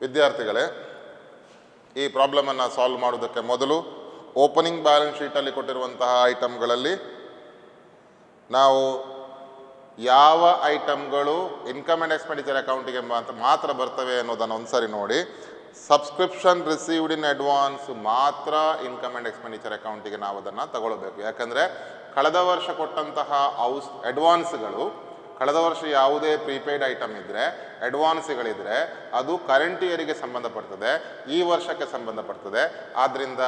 ವಿದ್ಯಾರ್ಥಿಗಳೇ, ಈ ಪ್ರಾಬ್ಲಮನ್ನು ಸಾಲ್ವ್ ಮಾಡೋದಕ್ಕೆ ಮೊದಲು ಓಪನಿಂಗ್ ಬ್ಯಾಲೆನ್ಸ್ ಶೀಟಲ್ಲಿ ಕೊಟ್ಟಿರುವಂತಹ ಐಟಮ್ಗಳಲ್ಲಿ ನಾವು ಯಾವ ಐಟಮ್ಗಳು ಇನ್ಕಮ್ ಆ್ಯಂಡ್ ಎಕ್ಸ್ಪೆಂಡಿಚರ್ ಅಕೌಂಟಿಗೆ ಮಾತ್ರ ಬರ್ತವೆ ಅನ್ನೋದನ್ನು ಒಂದ್ಸರಿ ನೋಡಿ. ಸಬ್ಸ್ಕ್ರಿಪ್ಷನ್ ರಿಸೀವ್ಡ್ ಇನ್ ಅಡ್ವಾನ್ಸ್ ಮಾತ್ರ ಇನ್ಕಮ್ ಆ್ಯಂಡ್ ಎಕ್ಸ್ಪೆಂಡಿಚರ್ ಅಕೌಂಟಿಗೆ ನಾವು ಅದನ್ನು ತಗೊಳ್ಬೇಕು. ಯಾಕಂದರೆ ಕಳೆದ ವರ್ಷ ಕೊಟ್ಟಂತಹ ಅಡ್ವಾನ್ಸ್ಗಳು, ಕಳೆದ ವರ್ಷ ಯಾವುದೇ ಪ್ರೀಪೇಯ್ಡ್ ಐಟಮ್ ಇದ್ದರೆ, ಅಡ್ವಾನ್ಸ್ಗಳಿದ್ದರೆ ಅದು ಕರೆಂಟ್ ಇಯರಿಗೆ ಸಂಬಂಧಪಡ್ತದೆ, ಈ ವರ್ಷಕ್ಕೆ ಸಂಬಂಧಪಡ್ತದೆ. ಆದ್ದರಿಂದ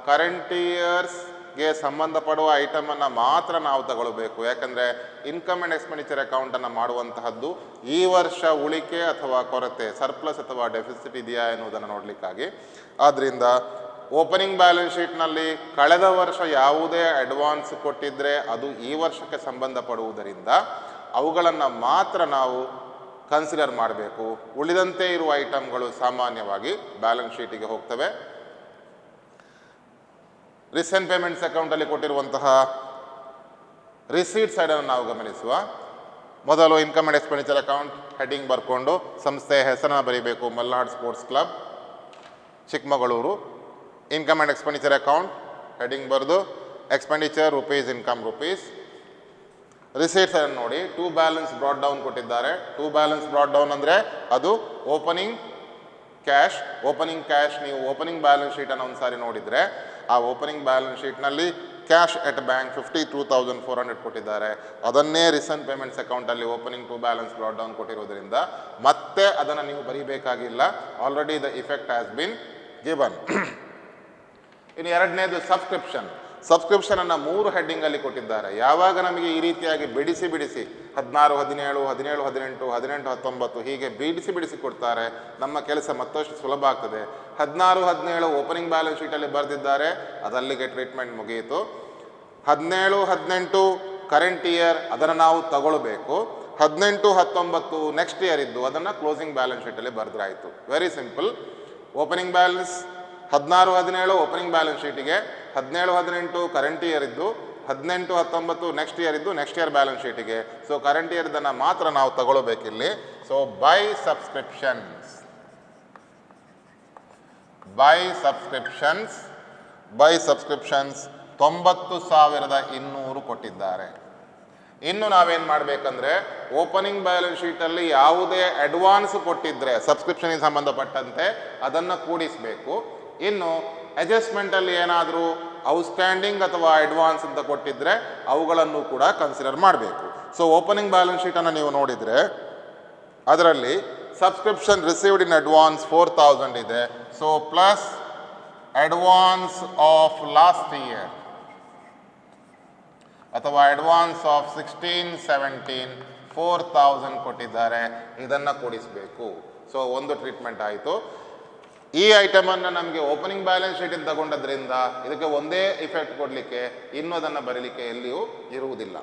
ಕರೆಂಟ್ ಇಯರ್ಸ್ಗೆ ಸಂಬಂಧಪಡುವ ಐಟಮನ್ನು ಮಾತ್ರ ನಾವು ತಗೊಳ್ಬೇಕು. ಯಾಕಂದರೆ ಇನ್ಕಮ್ ಆ್ಯಂಡ್ ಎಕ್ಸ್ಪೆಂಡಿಚರ್ ಅಕೌಂಟನ್ನು ಮಾಡುವಂತಹದ್ದು ಈ ವರ್ಷ ಉಳಿಕೆ ಅಥವಾ ಕೊರತೆ, ಸರ್ಪ್ಲಸ್ ಅಥವಾ ಡೆಫಿಸಿಟ್ ಇದೆಯಾ ಎನ್ನುವುದನ್ನು ನೋಡಲಿಕ್ಕಾಗಿ. ಆದ್ದರಿಂದ ಓಪನಿಂಗ್ ಬ್ಯಾಲೆನ್ಸ್ ಶೀಟ್ನಲ್ಲಿ ಕಳೆದ ವರ್ಷ ಯಾವುದೇ ಅಡ್ವಾನ್ಸ್ ಕೊಟ್ಟಿದ್ದರೆ ಅದು ಈ ವರ್ಷಕ್ಕೆ ಸಂಬಂಧಪಡುವುದರಿಂದ ಅವುಗಳನ್ನು ಮಾತ್ರ ನಾವು ಕನ್ಸಿಡರ್ ಮಾಡಬೇಕು. ಉಳಿದಂತೆ ಇರುವ ಐಟಮ್ಗಳು ಸಾಮಾನ್ಯವಾಗಿ ಬ್ಯಾಲೆನ್ಸ್ ಶೀಟಿಗೆ ಹೋಗ್ತವೆ. ರೀಸೆಂಟ್ ಪೇಮೆಂಟ್ಸ್ ಅಕೌಂಟಲ್ಲಿ ಕೊಟ್ಟಿರುವಂತಹ ರಿಸೀಟ್ ಸೈಡನ್ನು ನಾವು ಗಮನಿಸುವ. ಮೊದಲು income and expenditure account heading ಬರ್ಕೊಂಡು ಸಂಸ್ಥೆಯ ಹೆಸರನ್ನು ಬರೀಬೇಕು, Malnad sports club Chikkamagaluru. Income and expenditure account heading ಬರೆದು expenditure rupees, income rupees. Receipts ಅನ್ನು ನೋಡಿ, ಟು ಬ್ಯಾಲೆನ್ಸ್ ಬ್ರಾಡ್ ಡೌನ್ ಕೊಟ್ಟಿದ್ದಾರೆ. ಟು ಬ್ಯಾಲೆನ್ಸ್ ಬ್ರಾಡ್ ಡೌನ್ ಅಂದರೆ ಅದು ಓಪನಿಂಗ್ ಕ್ಯಾಶ್. ಓಪನಿಂಗ್ ಕ್ಯಾಶ್ ನೀವು ಓಪನಿಂಗ್ ಬ್ಯಾಲೆನ್ಸ್ ಶೀಟನ್ನು ಒಂದು ಸಾರಿ ನೋಡಿದರೆ ಆ ಓಪನಿಂಗ್ ಬ್ಯಾಲೆನ್ಸ್ ಶೀಟ್ನಲ್ಲಿ ಕ್ಯಾಶ್ ಎಟ್ ಬ್ಯಾಂಕ್ 52,400 ಕೊಟ್ಟಿದ್ದಾರೆ. ಅದನ್ನೇ ರೀಸೆಂಟ್ ಪೇಮೆಂಟ್ಸ್ ಅಕೌಂಟಲ್ಲಿ opening to balance brought down ಕೊಟ್ಟಿರೋದ್ರಿಂದ ಮತ್ತೆ ಅದನ್ನು ನೀವು ಬರೀಬೇಕಾಗಿಲ್ಲ. Already the effect has been given. ಇನ್ನು ಎರಡನೇದು ಸಬ್ಸ್ಕ್ರಿಪ್ಷನನ್ನು 3 ಹೆಡ್ಡಿಂಗಲ್ಲಿ ಕೊಟ್ಟಿದ್ದಾರೆ. ಯಾವಾಗ ನಮಗೆ ಈ ರೀತಿಯಾಗಿ ಬಿಡಿಸಿ 16, 17, 17, 18, 18, 19 ಹೀಗೆ ಬಿಡಿಸಿ ಕೊಡ್ತಾರೆ, ನಮ್ಮ ಕೆಲಸ ಮತ್ತಷ್ಟು ಸುಲಭ ಆಗ್ತದೆ. 16, 17 ಓಪನಿಂಗ್ ಬ್ಯಾಲೆನ್ಸ್ ಶೀಟಲ್ಲಿ ಬರೆದಿದ್ದಾರೆ, ಅದಲ್ಲಿಗೆ ಟ್ರೀಟ್ಮೆಂಟ್ ಮುಗಿಯಿತು. 17, 18 ಕರೆಂಟ್ ಇಯರ್, ಅದನ್ನು ನಾವು ತಗೊಳ್ಬೇಕು. 18, 19 ನೆಕ್ಸ್ಟ್ ಇಯರ್ ಇದ್ದು ಅದನ್ನು ಕ್ಲೋಸಿಂಗ್ ಬ್ಯಾಲೆನ್ಸ್ ಶೀಟಲ್ಲಿ ಬರೆದ್ರಾಯಿತು. Very simple. Opening balance 16, 17 opening balance ಶೀಟಿಗೆ, 17, 18 ಕರೆಂಟ್ ಇಯರ್ ಇದ್ದು, 18, 19 ನೆಕ್ಸ್ಟ್ ಇಯರ್ ಇದ್ದು ನೆಕ್ಸ್ಟ್ ಇಯರ್ ಬ್ಯಾಲೆನ್ಸ್ ಶೀಟಿಗೆ. ಸೊ ಕರೆಂಟ್ ಇಯರ್ದನ್ನು ಮಾತ್ರ ನಾವು ತಗೊಳ್ಬೇಕಿಲ್ಲಿ. ಸೊ ಬೈ ಸಬ್ಸ್ಕ್ರಿಪ್ಷನ್ಸ್ 90,200 ಕೊಟ್ಟಿದ್ದಾರೆ. ಇನ್ನು ನಾವೇನು ಮಾಡಬೇಕಂದ್ರೆ ಓಪನಿಂಗ್ ಬ್ಯಾಲೆನ್ಸ್ ಶೀಟಲ್ಲಿ ಯಾವುದೇ ಅಡ್ವಾನ್ಸ್ ಕೊಟ್ಟಿದ್ದರೆ ಸಬ್ಸ್ಕ್ರಿಪ್ಷನ್ಗೆ ಸಂಬಂಧಪಟ್ಟಂತೆ ಅದನ್ನು ಕೂಡಿಸಬೇಕು. ಇನ್ನು ಅಡ್ಜಸ್ಟ್ಮೆಂಟಲ್ಲಿ ಏನಾದರೂ ಔಟ್ಸ್ಟ್ಯಾಂಡಿಂಗ್ ಅಥವಾ ಅಡ್ವಾನ್ಸ್ ಅಂತ ಕೊಟ್ಟಿದ್ದರೆ ಅವುಗಳನ್ನು ಕೂಡ ಕನ್ಸಿಡರ್ ಮಾಡಬೇಕು. ಸೊ ಓಪನಿಂಗ್ ಬ್ಯಾಲೆನ್ಸ್ ಶೀಟನ್ನು ನೀವು ನೋಡಿದರೆ ಅದರಲ್ಲಿ ಸಬ್ಸ್ಕ್ರಿಪ್ಷನ್ ರಿಸೀವ್ಡ್ ಇನ್ ಅಡ್ವಾನ್ಸ್ 4,000 ಇದೆ. So plus advance of last year ಅಥವಾ ಅಡ್ವಾನ್ಸ್ ಆಫ್ 16, 17 4,000 ಕೊಟ್ಟಿದ್ದಾರೆ, ಇದನ್ನು ಕೂಡಿಸಬೇಕು. ಸೊ ಒಂದು ಟ್ರೀಟ್ಮೆಂಟ್ ಆಯಿತು. ಈ ಐಟಮನ್ನು ನಮಗೆ ಓಪನಿಂಗ್ ಬ್ಯಾಲೆನ್ಸ್ ಶೀಟಿಂದ ತಗೊಂಡದ್ರಿಂದ ಇದಕ್ಕೆ ಒಂದೇ ಇಫೆಕ್ಟ್ ಕೊಡಲಿಕ್ಕೆ, ಇನ್ನು ಅದನ್ನು ಬರೀಲಿಕ್ಕೆ ಎಲ್ಲಿಯೂ ಇರುವುದಿಲ್ಲ.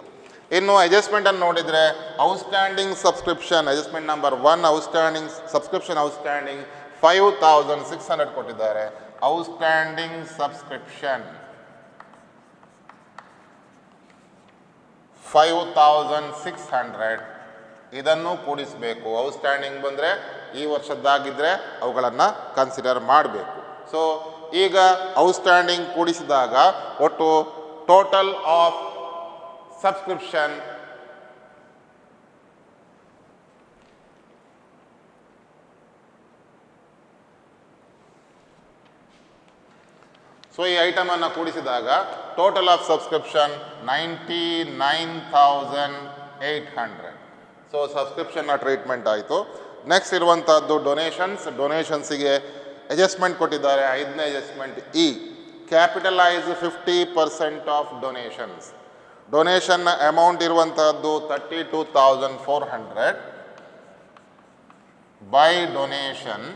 ಇನ್ನು ಅಡ್ಜಸ್ಟ್ಮೆಂಟನ್ನು ನೋಡಿದರೆ outstanding subscription adjustment number 1 outstanding subscription outstanding 5,600 ಕೊಟ್ಟಿದ್ದಾರೆ. ಔಟ್ಸ್ಟ್ಯಾಂಡಿಂಗ್ ಸಬ್ಸ್ಕ್ರಿಪ್ಷನ್ 5,600 ಇದನ್ನು ಕೂಡಿಸಬೇಕು. ಔಟ್ಸ್ಟ್ಯಾಂಡಿಂಗ್ ಬಂದರೆ ಈ ವರ್ಷದ್ದಾಗಿದ್ದರೆ ಅವುಗಳನ್ನು ಕನ್ಸಿಡರ್ ಮಾಡಬೇಕು. ಸೊ ಈಗ ಔಟ್ಸ್ಟ್ಯಾಂಡಿಂಗ್ ಕೂಡಿಸಿದಾಗ ಒಟ್ಟು ಟೋಟಲ್ ಆಫ್ ಸಬ್ಸ್ಕ್ರಿಪ್ಷನ್ ಸೊ ಈ ಐಟಮನ್ನು ಕೂಡಿಸಿದಾಗ ಟೋಟಲ್ ಆಫ್ ಸಬ್ಸ್ಕ್ರಿಪ್ಷನ್ 99,800. ಸೊ ಸಬ್ಸ್ಕ್ರಿಪ್ಷನ್ನ ಟ್ರೀಟ್ಮೆಂಟ್ ಆಯಿತು. ನೆಕ್ಸ್ಟ್ ಇರುವಂಥದ್ದು ಡೊನೇಷನ್ಸಿಗೆ ಅಡ್ಜಸ್ಟ್ಮೆಂಟ್ ಕೊಟ್ಟಿದ್ದಾರೆ. 5ನೇ ಅಡ್ಜಸ್ಟ್ಮೆಂಟ್ ಇ ಕ್ಯಾಪಿಟಲೈಸ್ 50% ಆಫ್ ಡೊನೇಷನ್ಸ್. ಡೊನೇಷನ್ನ ಅಮೌಂಟ್ ಇರುವಂತಹದ್ದು 32,400. ಬೈ ಡೊನೇಷನ್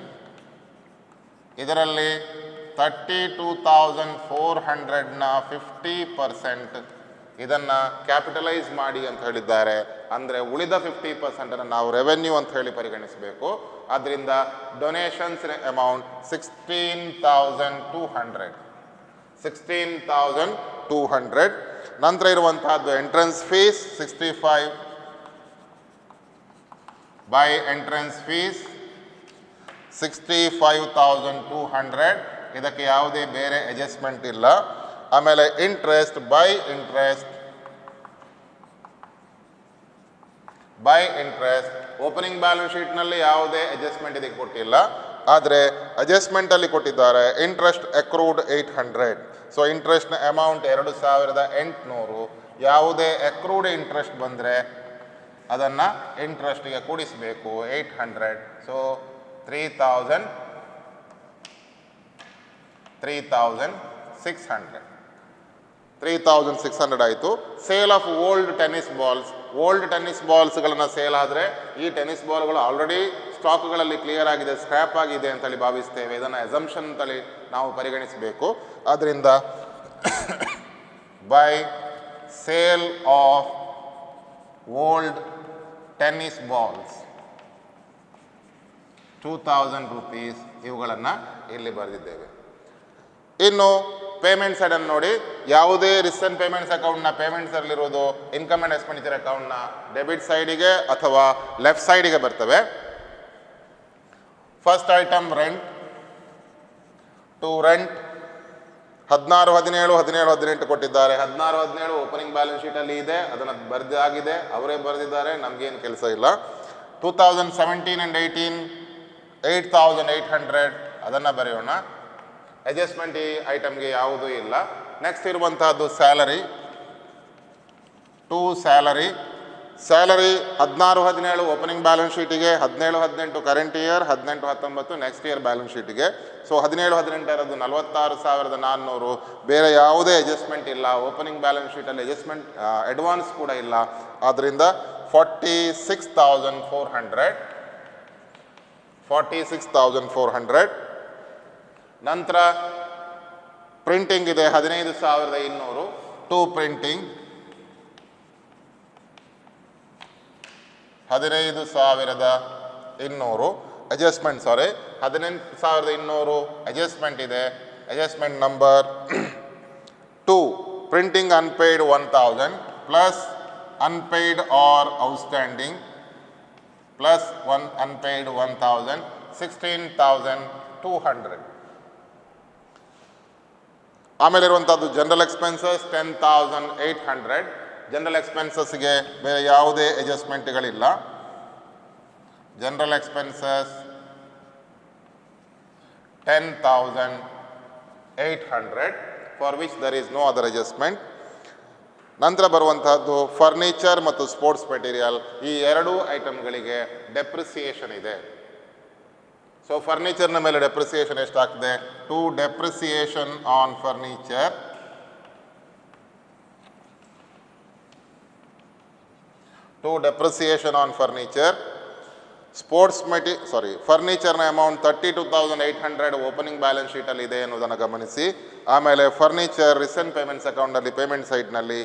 ಇದರಲ್ಲಿ 32,400ನ 50% ಇದನ್ನು ಕ್ಯಾಪಿಟಲೈಸ್ ಮಾಡಿ ಅಂತ ಹೇಳಿದ್ದಾರೆ. ಅಂದರೆ ಉಳಿದ 50% ನಾವು ರೆವೆನ್ಯೂ ಅಂತ ಹೇಳಿ ಪರಿಗಣಿಸಬೇಕು. ಆದ್ದರಿಂದ ಡೊನೇಷನ್ಸ್ ಅಮೌಂಟ್ 16,200. ನಂತರ ಇರುವಂತಹದ್ದು entrance fees 65 by entrance fees 65,200. ಇದಕ್ಕೆ ಯಾವುದೇ ಬೇರೆ ಅಡ್ಜಸ್ಟ್ಮೆಂಟ್ ಇಲ್ಲ. ಆಮೇಲೆ interest by interest opening balance ಶೀಟ್ನಲ್ಲಿ ಯಾವುದೇ ಅಡ್ಜಸ್ಟ್ಮೆಂಟ್ ಇದಕ್ಕೆ ಕೊಟ್ಟಿಲ್ಲ, ಆದರೆ ಅಡ್ಜಸ್ಟ್ಮೆಂಟಲ್ಲಿ ಕೊಟ್ಟಿದ್ದಾರೆ ಇಂಟ್ರೆಸ್ಟ್ ಅಕ್ರೂಡ್ 800. ಸೊ ಇಂಟ್ರೆಸ್ಟ್ನ ಅಮೌಂಟ್ 2,800. ಯಾವುದೇ ಅಕ್ರೂಡ್ ಇಂಟ್ರೆಸ್ಟ್ ಬಂದರೆ ಅದನ್ನು ಇಂಟ್ರೆಸ್ಟ್ಗೆ ಕೂಡಿಸಬೇಕು 800. ಸೊ 3,600 ಆಯಿತು. ಸೇಲ್ ಆಫ್ ಓಲ್ಡ್ ಟೆನ್ನಿಸ್ ಬಾಲ್ಸ್ಗಳನ್ನು ಸೇಲ್ ಆದರೆ ಈ ಟೆನ್ನಿಸ್ ಬಾಲ್ಗಳು ಆಲ್ರೆಡಿ ಸ್ಟಾಕ್ಗಳಲ್ಲಿ ಕ್ಲಿಯರ್ ಆಗಿದೆ, ಸ್ಕ್ರ್ಯಾಪ್ ಆಗಿದೆ ಅಂತೇಳಿ ಭಾವಿಸ್ತೇವೆ. ಇದನ್ನು ಎಸಂಪ್ಷನ್ ಅಂತೇಳಿ ನಾವು ಪರಿಗಣಿಸಬೇಕು. ಆದ್ದರಿಂದ by sale of old tennis balls 2,000 rupees ಇವುಗಳನ್ನು ಇಲ್ಲಿ ಬರೆದಿದ್ದೇವೆ. ಇನ್ನು ಪೇಮೆಂಟ್ ಸೈಡನ್ನು ನೋಡಿ, ಯಾವುದೇ ರಿಸನ್ ಪೇಮೆಂಟ್ಸ್ ಅಕೌಂಟ್ನ ಪೇಮೆಂಟ್ಸಲ್ಲಿರೋದು ಇನ್ಕಮ್ ಆ್ಯಂಡ್ ಎಕ್ಸ್ಪೆಂಡಿಚರ್ ಅಕೌಂಟ್ನ ಡೆಬಿಟ್ ಸೈಡಿಗೆ ಅಥವಾ ಲೆಫ್ಟ್ ಸೈಡಿಗೆ ಬರ್ತವೆ. First item rent. To rent 16, 17, 18 ಕೊಟ್ಟಿದ್ದಾರೆ. 16, 17 ಓಪನಿಂಗ್ ಬ್ಯಾಲೆನ್ಸ್ ಶೀಟಲ್ಲಿ ಇದೆ, ಅದನ್ನು ಬರೆದಾಗಿದೆ, ಅವರೇ ಬರೆದಿದ್ದಾರೆ, ನಮಗೇನು ಕೆಲಸ ಇಲ್ಲ. 2017 and 18 8,800 ಅದನ್ನು ಬರೆಯೋಣ. ಅಡ್ಜಸ್ಟ್ಮೆಂಟ್ ಈ ಐಟಮ್ಗೆ ಯಾವುದೂ ಇಲ್ಲ. ನೆಕ್ಸ್ಟ್ ಇರುವಂತಹದ್ದು ಸ್ಯಾಲರಿ. ಸ್ಯಾಲರಿ 16, 17 ಓಪನಿಂಗ್ ಬ್ಯಾಲೆನ್ಸ್ ಶೀಟಿಗೆ, 17, 18 current year, 18, 19 next year balance ಶೀಟಿಗೆ. ಸೊ 17, 18 46,400. ಬೇರೆ ಯಾವುದೇ ಅಡ್ಜಸ್ಟ್ಮೆಂಟ್ ಇಲ್ಲ. ಓಪನಿಂಗ್ ಬ್ಯಾಲೆನ್ಸ್ ಶೀಟಲ್ಲಿ ಅಡ್ಜಸ್ಟ್ಮೆಂಟ್ ಅಡ್ವಾನ್ಸ್ ಕೂಡ ಇಲ್ಲ. ಆದ್ದರಿಂದ 46,400. ನಂತರ ಪ್ರಿಂಟಿಂಗ್ ಇದೆ 15,200. ಟು ಪ್ರಿಂಟಿಂಗ್ 15,200 ಅಡ್ಜಸ್ಟ್ಮೆಂಟ್ 18,200 ಅಡ್ಜಸ್ಟ್ಮೆಂಟ್ ಇದೆ. Adjustment number 2 printing unpaid 1,000 plus unpaid or outstanding plus unpaid 1,000 16,200. ಆಮೇಲೆ ಇರುವಂಥದ್ದು ಜನರಲ್ ಎಕ್ಸ್ಪೆನ್ಸಸ್ 10,800. ಜನರಲ್ ಎಕ್ಸ್ಪೆನ್ಸಸ್ಗೆ ಬೇರೆ ಯಾವುದೇ ಅಡ್ಜಸ್ಟ್ಮೆಂಟ್ಗಳಿಲ್ಲ. General expenses 10,800 for which there is no other adjustment. ನಂತರ ಬರುವಂತಹದ್ದು ಫರ್ನಿಚರ್ ಮತ್ತು ಸ್ಪೋರ್ಟ್ಸ್ ಮೆಟೀರಿಯಲ್. ಈ ಎರಡೂ ಐಟಮ್ಗಳಿಗೆ ಡೆಪ್ರಿಸಿಯೇಷನ್ ಇದೆ. ಸೊ ಫರ್ನಿಚರ್ನ ಮೇಲೆ ಡೆಪ್ರಿಸಿಯೇಷನ್ ಎಷ್ಟಾಗ್ತದೆ? ಟು ಡೆಪ್ರಿಸಿಯೇಷನ್ ಆನ್ ಫರ್ನಿಚರ್ ಫರ್ನಿಚರ್ನ ಅಮೌಂಟ್ 32,800 ಓಪನಿಂಗ್ ಬ್ಯಾಲೆನ್ಸ್ ಶೀಟಲ್ಲಿ ಇದೆ ಎನ್ನುವುದನ್ನು ಗಮನಿಸಿ. ಆಮೇಲೆ ಫರ್ನಿಚರ್ ರಿಸೆಂಟ್ ಪೇಮೆಂಟ್ಸ್ ಅಕೌಂಟಲ್ಲಿ ಪೇಮೆಂಟ್ ಸೈಟ್ನಲ್ಲಿ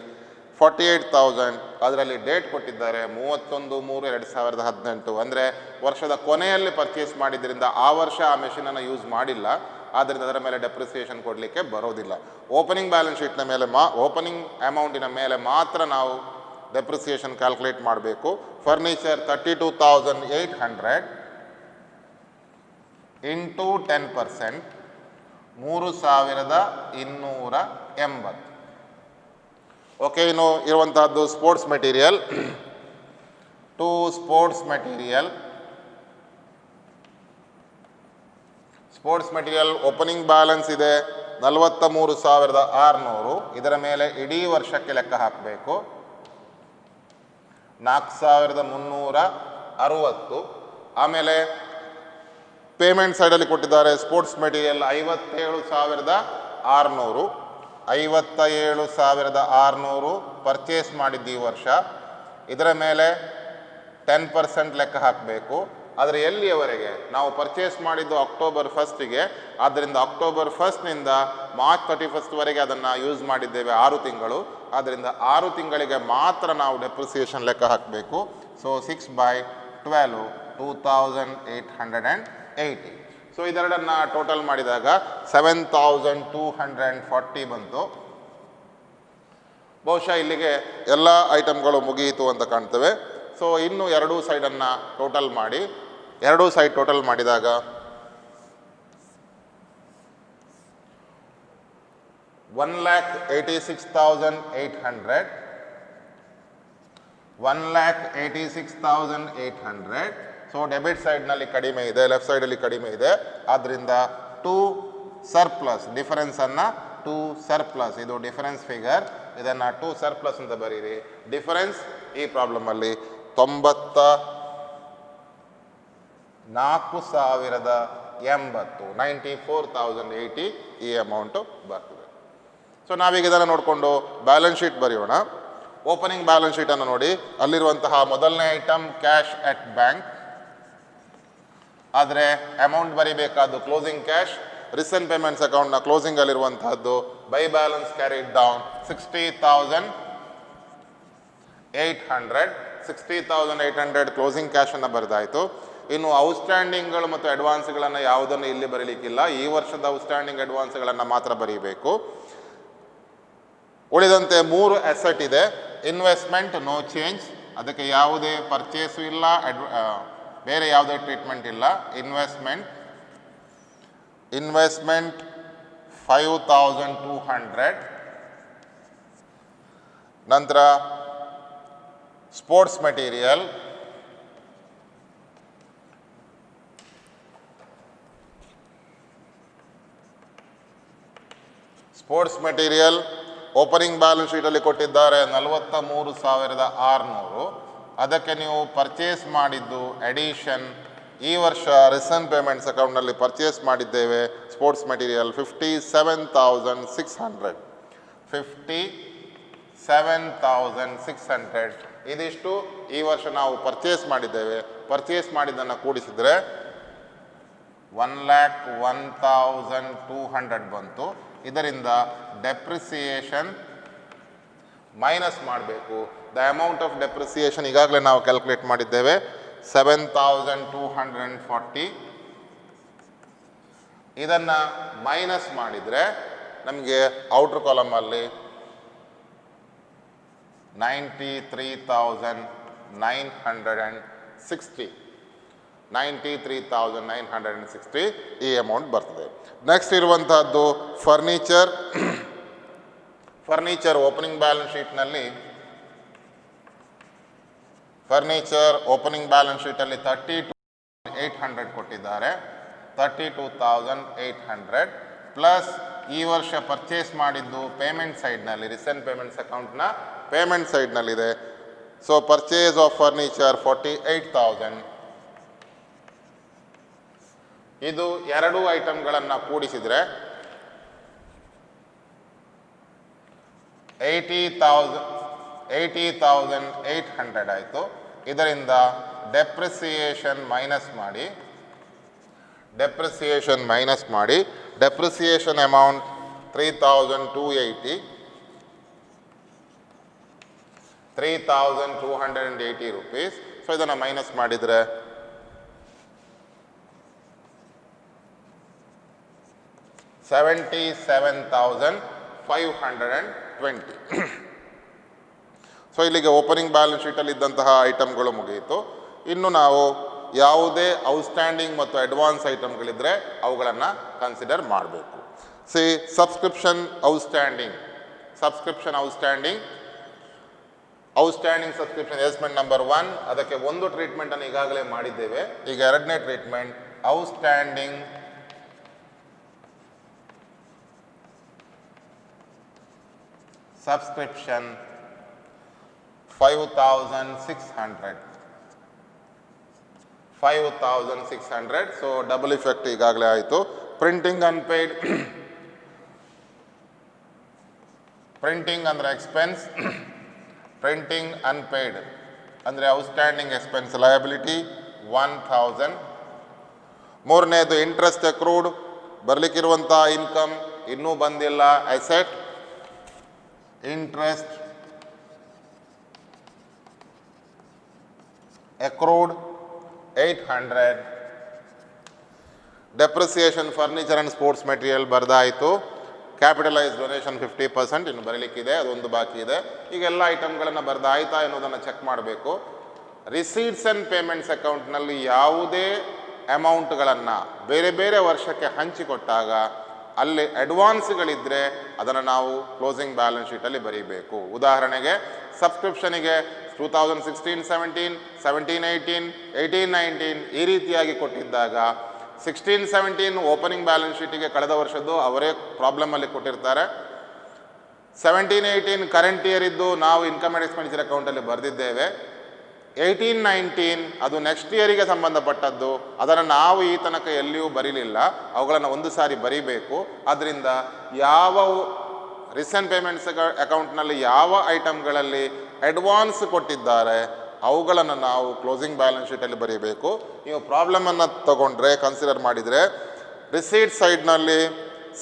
48,000, ಅದರಲ್ಲಿ ಡೇಟ್ ಕೊಟ್ಟಿದ್ದಾರೆ 31/3/2018. ಅಂದರೆ ವರ್ಷದ ಕೊನೆಯಲ್ಲಿ ಪರ್ಚೇಸ್ ಮಾಡಿದ್ದರಿಂದ ಆ ವರ್ಷ ಆ ಮೆಷಿನನ್ನು ಯೂಸ್ ಮಾಡಿಲ್ಲ, ಆದ್ದರಿಂದ ಅದರ ಮೇಲೆ ಡೆಪ್ರಿಸಿಯೇಷನ್ ಕೊಡಲಿಕ್ಕೆ ಬರೋದಿಲ್ಲ. ಓಪನಿಂಗ್ ಬ್ಯಾಲೆನ್ಸ್ ಶೀಟ್ನ ಮೇಲೆ ಓಪನಿಂಗ್ ಅಮೌಂಟಿನ ಮೇಲೆ ಮಾತ್ರ ನಾವು ಡೆಪ್ರಿಸಿಯೇಷನ್ ಕ್ಯಾಲ್ಕುಲೇಟ್ ಮಾಡಬೇಕು. Furniture 32,800 into 10% 3,280. ಓಕೆ. ಇನ್ನು ಇರುವಂತಹದ್ದು sports material. To sports material opening balance ಇದೆ 43,600. ಇದರ ಮೇಲೆ ಇಡೀ ವರ್ಷಕ್ಕೆ ಲೆಕ್ಕ ಹಾಕಬೇಕು 4,360. ಆಮೇಲೆ ಪೇಮೆಂಟ್ ಸೈಡಲ್ಲಿ ಕೊಟ್ಟಿದ್ದಾರೆ ಸ್ಪೋರ್ಟ್ಸ್ ಮೆಟೀರಿಯಲ್ 57,600 ಪರ್ಚೇಸ್ ಮಾಡಿದ್ದು ಈ ವರ್ಷ. ಇದರ ಮೇಲೆ 10% ಲೆಕ್ಕ ಹಾಕಬೇಕು. ಆದರೆ ಎಲ್ಲಿಯವರೆಗೆ? ನಾವು ಪರ್ಚೇಸ್ ಮಾಡಿದ್ದು ಅಕ್ಟೋಬರ್ 1ಗೆ, ಆದ್ದರಿಂದ ಅಕ್ಟೋಬರ್ 1ನಿಂದ ಮಾರ್ಚ್ 31ವರೆಗೆ ಅದನ್ನು ಯೂಸ್ ಮಾಡಿದ್ದೇವೆ 6 ತಿಂಗಳು. ಆದ್ದರಿಂದ 6 ತಿಂಗಳಿಗೆ ಮಾತ್ರ ನಾವು ಡೆಪ್ರಿಸಿಯೇಷನ್ ಲೆಕ್ಕ ಹಾಕಬೇಕು. ಸೊ 6/12 2,880. ಸೊ ಇದೆರಡನ್ನು ಟೋಟಲ್ ಮಾಡಿದಾಗ 7,240 ಬಂತು. ಬಹುಶಃ ಇಲ್ಲಿಗೆ ಎಲ್ಲ ಐಟಮ್ಗಳು ಮುಗಿಯಿತು ಅಂತ ಕಾಣ್ತವೆ. ಸೊ ಇನ್ನು ಎರಡೂ ಸೈಡನ್ನು ಟೋಟಲ್ ಮಾಡಿ, ಎರಡೂ ಸೈಡ್ ಟೋಟಲ್ ಮಾಡಿದಾಗ 1,86,800, 1,86,800. ಸೊ ಡೆಬಿಟ್ ಸೈಡ್ನಲ್ಲಿ ಕಡಿಮೆ ಇದೆ, ಲೆಫ್ಟ್ ಸೈಡಲ್ಲಿ ಕಡಿಮೆ ಇದೆ. ಆದ್ದರಿಂದ ಟು ಸರ್ಪ್ಲಸ್, ಡಿಫರೆನ್ಸನ್ನು ಟು ಸರ್ಪ್ಲಸ್, ಇದು ಡಿಫರೆನ್ಸ್ ಫಿಗರ್, ಇದನ್ನು ಟು ಸರ್ಪ್ಲಸ್ ಅಂತ ಬರೀರಿ. ಡಿಫರೆನ್ಸ್ ಈ ಪ್ರಾಬ್ಲಮಲ್ಲಿ 94,080, 94,080 ಈ ಅಮೌಂಟು ಬರ್ತದೆ. ಸೊ ನಾವೀಗ ಇದನ್ನು ನೋಡಿಕೊಂಡು ಬ್ಯಾಲೆನ್ಸ್ ಶೀಟ್ ಬರೆಯೋಣ. ಓಪನಿಂಗ್ ಬ್ಯಾಲೆನ್ಸ್ ಶೀಟನ್ನು ನೋಡಿ, ಅಲ್ಲಿರುವಂತಹ ಮೊದಲನೇ ಐಟಮ್ ಕ್ಯಾಶ್ ಅಟ್ ಬ್ಯಾಂಕ್, ಆದರೆ ಅಮೌಂಟ್ ಬರಿಬೇಕಾದ್ದು ಕ್ಲೋಸಿಂಗ್ ಕ್ಯಾಶ್. ರಿಸೆಂಟ್ ಪೇಮೆಂಟ್ಸ್ ಅಕೌಂಟ್ನ ಕ್ಲೋಸಿಂಗಲ್ಲಿರುವಂತಹದ್ದು by balance carried down 60,800, 60,800 closing ಕ್ಯಾಶನ್ನು ಬರೆದಾಯಿತು. ಇನ್ನು ಔಟ್ಸ್ಟ್ಯಾಂಡಿಂಗ್ಗಳು ಮತ್ತು ಅಡ್ವಾನ್ಸ್ಗಳನ್ನು ಯಾವುದನ್ನು ಇಲ್ಲಿ ಬರೀಲಿಕ್ಕಿಲ್ಲ, ಈ ವರ್ಷದ ಔಟ್ಸ್ಟ್ಯಾಂಡಿಂಗ್ ಅಡ್ವಾನ್ಸ್ಗಳನ್ನು ಮಾತ್ರ ಬರೀಬೇಕು. ಉಳಿದಂತೆ 3 ಅಸೆಟ್ ಇದೆ. ಇನ್ವೆಸ್ಟ್ಮೆಂಟ್ ನೋ ಚೇಂಜ್, ಅದಕ್ಕೆ ಯಾವುದೇ ಪರ್ಚೇಸು ಇಲ್ಲ, ಬೇರೆ ಯಾವುದೇ ಟ್ರೀಟ್ಮೆಂಟ್ ಇಲ್ಲ. ಇನ್ವೆಸ್ಟ್ಮೆಂಟ್ 5,200. ನಂತರ ಸ್ಪೋರ್ಟ್ಸ್ ಮೆಟೀರಿಯಲ್ ಓಪನಿಂಗ್ ಬ್ಯಾಲೆನ್ಸ್ ಶೀಟಲ್ಲಿ ಕೊಟ್ಟಿದ್ದಾರೆ 43,600. ಅದಕ್ಕೆ ನೀವು ಪರ್ಚೇಸ್ ಮಾಡಿದ್ದು ಅಡಿಷನ್, ಈ ವರ್ಷ ರಿಸೆಂಟ್ ಪೇಮೆಂಟ್ಸ್ ಅಕೌಂಟ್ನಲ್ಲಿ ಪರ್ಚೇಸ್ ಮಾಡಿದ್ದೇವೆ ಸ್ಪೋರ್ಟ್ಸ್ ಮೆಟೀರಿಯಲ್ 57,600, 57,600. ಇದಿಷ್ಟು ಈ ವರ್ಷ ನಾವು ಪರ್ಚೇಸ್ ಮಾಡಿದ್ದೇವೆ. ಪರ್ಚೇಸ್ ಮಾಡಿದ್ದನ್ನು ಕೂಡಿಸಿದರೆ 1,01,200 ಬಂತು. ಇದರಿಂದ ಡೆಪ್ರಿಸಿಯೇಷನ್ ಮೈನಸ್ ಮಾಡಬೇಕು. ದ ಅಮೌಂಟ್ ಆಫ್ ಡೆಪ್ರಿಸಿಯೇಷನ್ ಈಗಾಗಲೇ ನಾವು ಕ್ಯಾಲ್ಕುಲೇಟ್ ಮಾಡಿದ್ದೇವೆ, 7,240. ಇದನ್ನು ಮೈನಸ್ ಮಾಡಿದರೆ ನಮಗೆ ಔಟ್ರ್ ಕಾಲಮಲ್ಲಿ 93,960, 93,960 ಈ ಅಮೌಂಟ್ ಬರ್ತದೆ. ನೆಕ್ಸ್ಟ್ ಇರುವಂತಹದ್ದು ಫರ್ನಿಚರ್ ಓಪನಿಂಗ್ ಬ್ಯಾಲೆನ್ಸ್ ಶೀಟ್ನಲ್ಲಿ 32,800 ಕೊಟ್ಟಿದ್ದಾರೆ. 32,800 ಪ್ಲಸ್ ಈ ವರ್ಷ ಪರ್ಚೇಸ್ ಮಾಡಿದ್ದು ಪೇಮೆಂಟ್ ಸೈಡ್ನಲ್ಲಿ, ರಿಸೆಂಟ್ ಪೇಮೆಂಟ್ಸ್ ಅಕೌಂಟ್ನ ಪೇಮೆಂಟ್ ಸೈಡ್ನಲ್ಲಿದೆ. So purchase of furniture 48,000. ಇದು ಎರಡು ಐಟಮ್ಗಳನ್ನು ಕೂಡಿಸಿದರೆ 80,800 ಆಯಿತು. ಇದರಿಂದ ಡೆಪ್ರಿಸಿಯೇಷನ್ ಮೈನಸ್ ಮಾಡಿ ಡೆಪ್ರಿಸಿಯೇಷನ್ ಅಮೌಂಟ್ 3,280, 3,280 rupees. ಸೊ ಇದನ್ನು ಮೈನಸ್ ಮಾಡಿದರೆ 77,520. ಸೊ ಇಲ್ಲಿಗೆ ಓಪನಿಂಗ್ ಬ್ಯಾಲೆನ್ಸ್ ಶೀಟಲ್ಲಿ ಇದ್ದಂತಹ ಐಟಮ್ಗಳು ಮುಗಿಯಿತು. ಇನ್ನು ನಾವು ಯಾವುದೇ ಔಟ್ಸ್ಟ್ಯಾಂಡಿಂಗ್ ಮತ್ತು ಅಡ್ವಾನ್ಸ್ ಐಟಮ್ಗಳಿದ್ದರೆ ಅವುಗಳನ್ನು ಕನ್ಸಿಡರ್ ಮಾಡಬೇಕು. Subscription outstanding subscription assessment number 1, ಅದಕ್ಕೆ ಒಂದು ಟ್ರೀಟ್ಮೆಂಟನ್ನು ಈಗಾಗಲೇ ಮಾಡಿದ್ದೇವೆ. ಈಗ ಎರಡನೇ treatment outstanding subscription 5,600. So double effect ಈಗಾಗಲೇ ಆಯಿತು. ಪ್ರಿಂಟಿಂಗ್ ಅಂದರೆ ಎಕ್ಸ್ಪೆನ್ಸ್, ಪ್ರಿಂಟಿಂಗ್ ಅನ್ಪೇಯ್ಡ್ ಅಂದರೆ ಔಟ್ಸ್ಟ್ಯಾಂಡಿಂಗ್ ಎಕ್ಸ್ಪೆನ್ಸ್ ಲಯಬಿಲಿಟಿ 1,000. ಮೂರನೇದು ಇಂಟ್ರೆಸ್ಟ್ ಅಕ್ರೂಡ್, ಬರಲಿಕ್ಕಿರುವಂಥ ಇನ್ಕಮ್ ಇನ್ನೂ ಬಂದಿಲ್ಲ, asset. Interest accrued 800. Depreciation furniture and sports material ಬರೆದಾಯಿತು. ಕ್ಯಾಪಿಟಲೈಸ್ ಡೊನೇಷನ್ 50% ಇನ್ನು ಬರೀಲಿಕ್ಕಿದೆ, ಅದೊಂದು ಬಾಕಿ ಇದೆ. ಈಗೆಲ್ಲ ಐಟಮ್ಗಳನ್ನು ಬರೆದಾಯ್ತಾ ಎನ್ನುವುದನ್ನು ಚೆಕ್ ಮಾಡಬೇಕು. ರಿಸೀಟ್ಸ್ ಆ್ಯಂಡ್ ಪೇಮೆಂಟ್ಸ್ ಅಕೌಂಟ್ನಲ್ಲಿ ಯಾವುದೇ ಅಮೌಂಟ್ಗಳನ್ನು ಬೇರೆ ಬೇರೆ ವರ್ಷಕ್ಕೆ ಹಂಚಿಕೊಟ್ಟಾಗ ಅಲ್ಲಿ ಅಡ್ವಾನ್ಸ್ಗಳಿದ್ದರೆ ಅದನ್ನು ನಾವು ಕ್ಲೋಸಿಂಗ್ ಬ್ಯಾಲೆನ್ಸ್ ಶೀಟಲ್ಲಿ ಬರೀಬೇಕು. ಉದಾಹರಣೆಗೆ ಸಬ್ಸ್ಕ್ರಿಪ್ಷನಿಗೆ 2016-17, 17-18, 18-19 ಈ ರೀತಿಯಾಗಿ ಕೊಟ್ಟಿದ್ದಾಗ 16-17 ಓಪನಿಂಗ್ ಬ್ಯಾಲೆನ್ಸ್ ಶೀಟಿಗೆ ಕಳೆದ ವರ್ಷದ್ದು ಅವರೇ ಪ್ರಾಬ್ಲಮಲ್ಲಿ ಕೊಟ್ಟಿರ್ತಾರೆ. 17-18 ಕರೆಂಟ್ ಇಯರ್ ಇದ್ದು ನಾವು ಇನ್ಕಮ್ ಆ್ಯಂಡ್ ಎಕ್ಸ್ಪೆಂಡಿಚರ್ ಅಕೌಂಟಲ್ಲಿ ಬರೆದಿದ್ದೇವೆ. 18-19 ಅದು ನೆಕ್ಸ್ಟ್ ಇಯರಿಗೆ ಸಂಬಂಧಪಟ್ಟದ್ದು, ಅದನ್ನು ನಾವು ಈ ತನಕ ಎಲ್ಲಿಯೂ ಬರೀಲಿಲ್ಲ, ಅವುಗಳನ್ನು ಒಂದು ಸಾರಿ ಬರೀಬೇಕು. ಆದ್ದರಿಂದ ಯಾವ ರೀಸೆಂಟ್ ಪೇಮೆಂಟ್ಸ್ ಅಕೌಂಟ್ನಲ್ಲಿ ಯಾವ ಐಟಮ್ಗಳಲ್ಲಿ ಅಡ್ವಾನ್ಸ್ ಕೊಟ್ಟಿದ್ದಾರೆ ಅವುಗಳನ್ನು ನಾವು ಕ್ಲೋಸಿಂಗ್ ಬ್ಯಾಲೆನ್ಸ್ ಶೀಟಲ್ಲಿ ಬರೀಬೇಕು. ನೀವು ಪ್ರಾಬ್ಲಮನ್ನು ತಗೊಂಡ್ರೆ ಕನ್ಸಿಡರ್ ಮಾಡಿದರೆ ರಿಸೀಟ್ ಸೈಡ್ನಲ್ಲಿ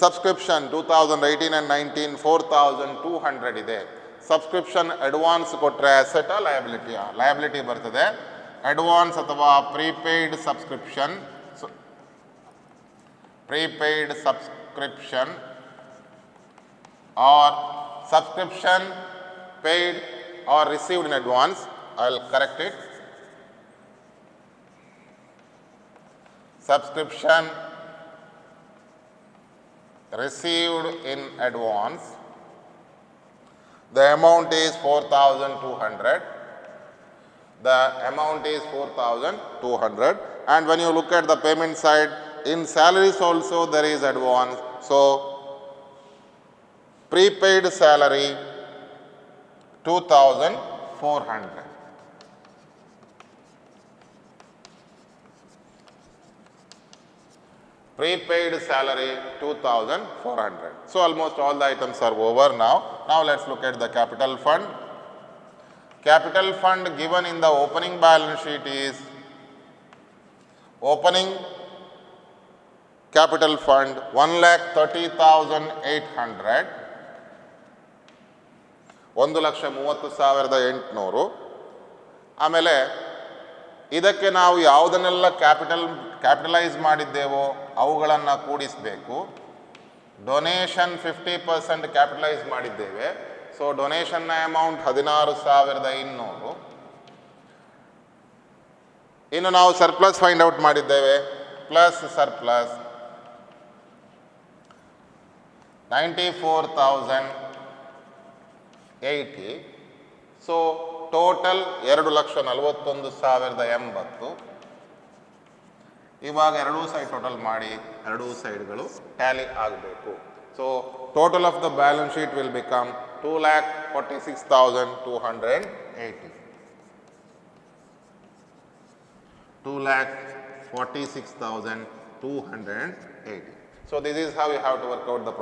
ಸಬ್ಸ್ಕ್ರಿಪ್ಷನ್ 2018 and 19 4200 ಇದೆ. ಸಬ್ಸ್ಕ್ರಿಪ್ಷನ್ ಅಡ್ವಾನ್ಸ್ ಕೊಟ್ಟರೆ ಅಸೆಟ್ ಲಯಬಿಲಿಟಿ ಬರ್ತದೆ. ಅಡ್ವಾನ್ಸ್ ಅಥವಾ prepaid subscription or subscription paid or received in advance. I will correct it. Subscription received in advance. The amount is 4,200. The amount is 4,200. And when you look at the payment side, in salaries also there is advance. So, prepaid salary 2,400. Prepaid salary 2,400. So almost all the items are over now. Now let's look at the capital fund. Capital fund given in the opening balance sheet is opening capital fund 1,30,800. 1,30,800. ಆಮೇಲೆ ಇದಕ್ಕೆ ನಾವು ಯಾವುದನ್ನೆಲ್ಲ capitalise ಮಾಡಿದ್ದೇವೋ ಅವುಗಳನ್ನು ಕೂಡಿಸಬೇಕು. Donation 50% capitalise ಮಾಡಿದ್ದೇವೆ. So ಡೊನೇಷನ್ನ amount 16,200. ಇನ್ನು ನಾವು ಸರ್ಪ್ಲಸ್ ಫೈಂಡ್ ಔಟ್ ಮಾಡಿದ್ದೇವೆ. Plus surplus 94,080. So total 2,41,080. ಇವಾಗ ಎರಡೂ ಸೈಡ್ ಟೋಟಲ್ ಮಾಡಿ ಎರಡೂ ಸೈಡ್ಗಳು ಟ್ಯಾಲಿ ಆಗಬೇಕು. So total of the balance sheet will become 2,46,280. 2,46,280. So this is how you have to work out the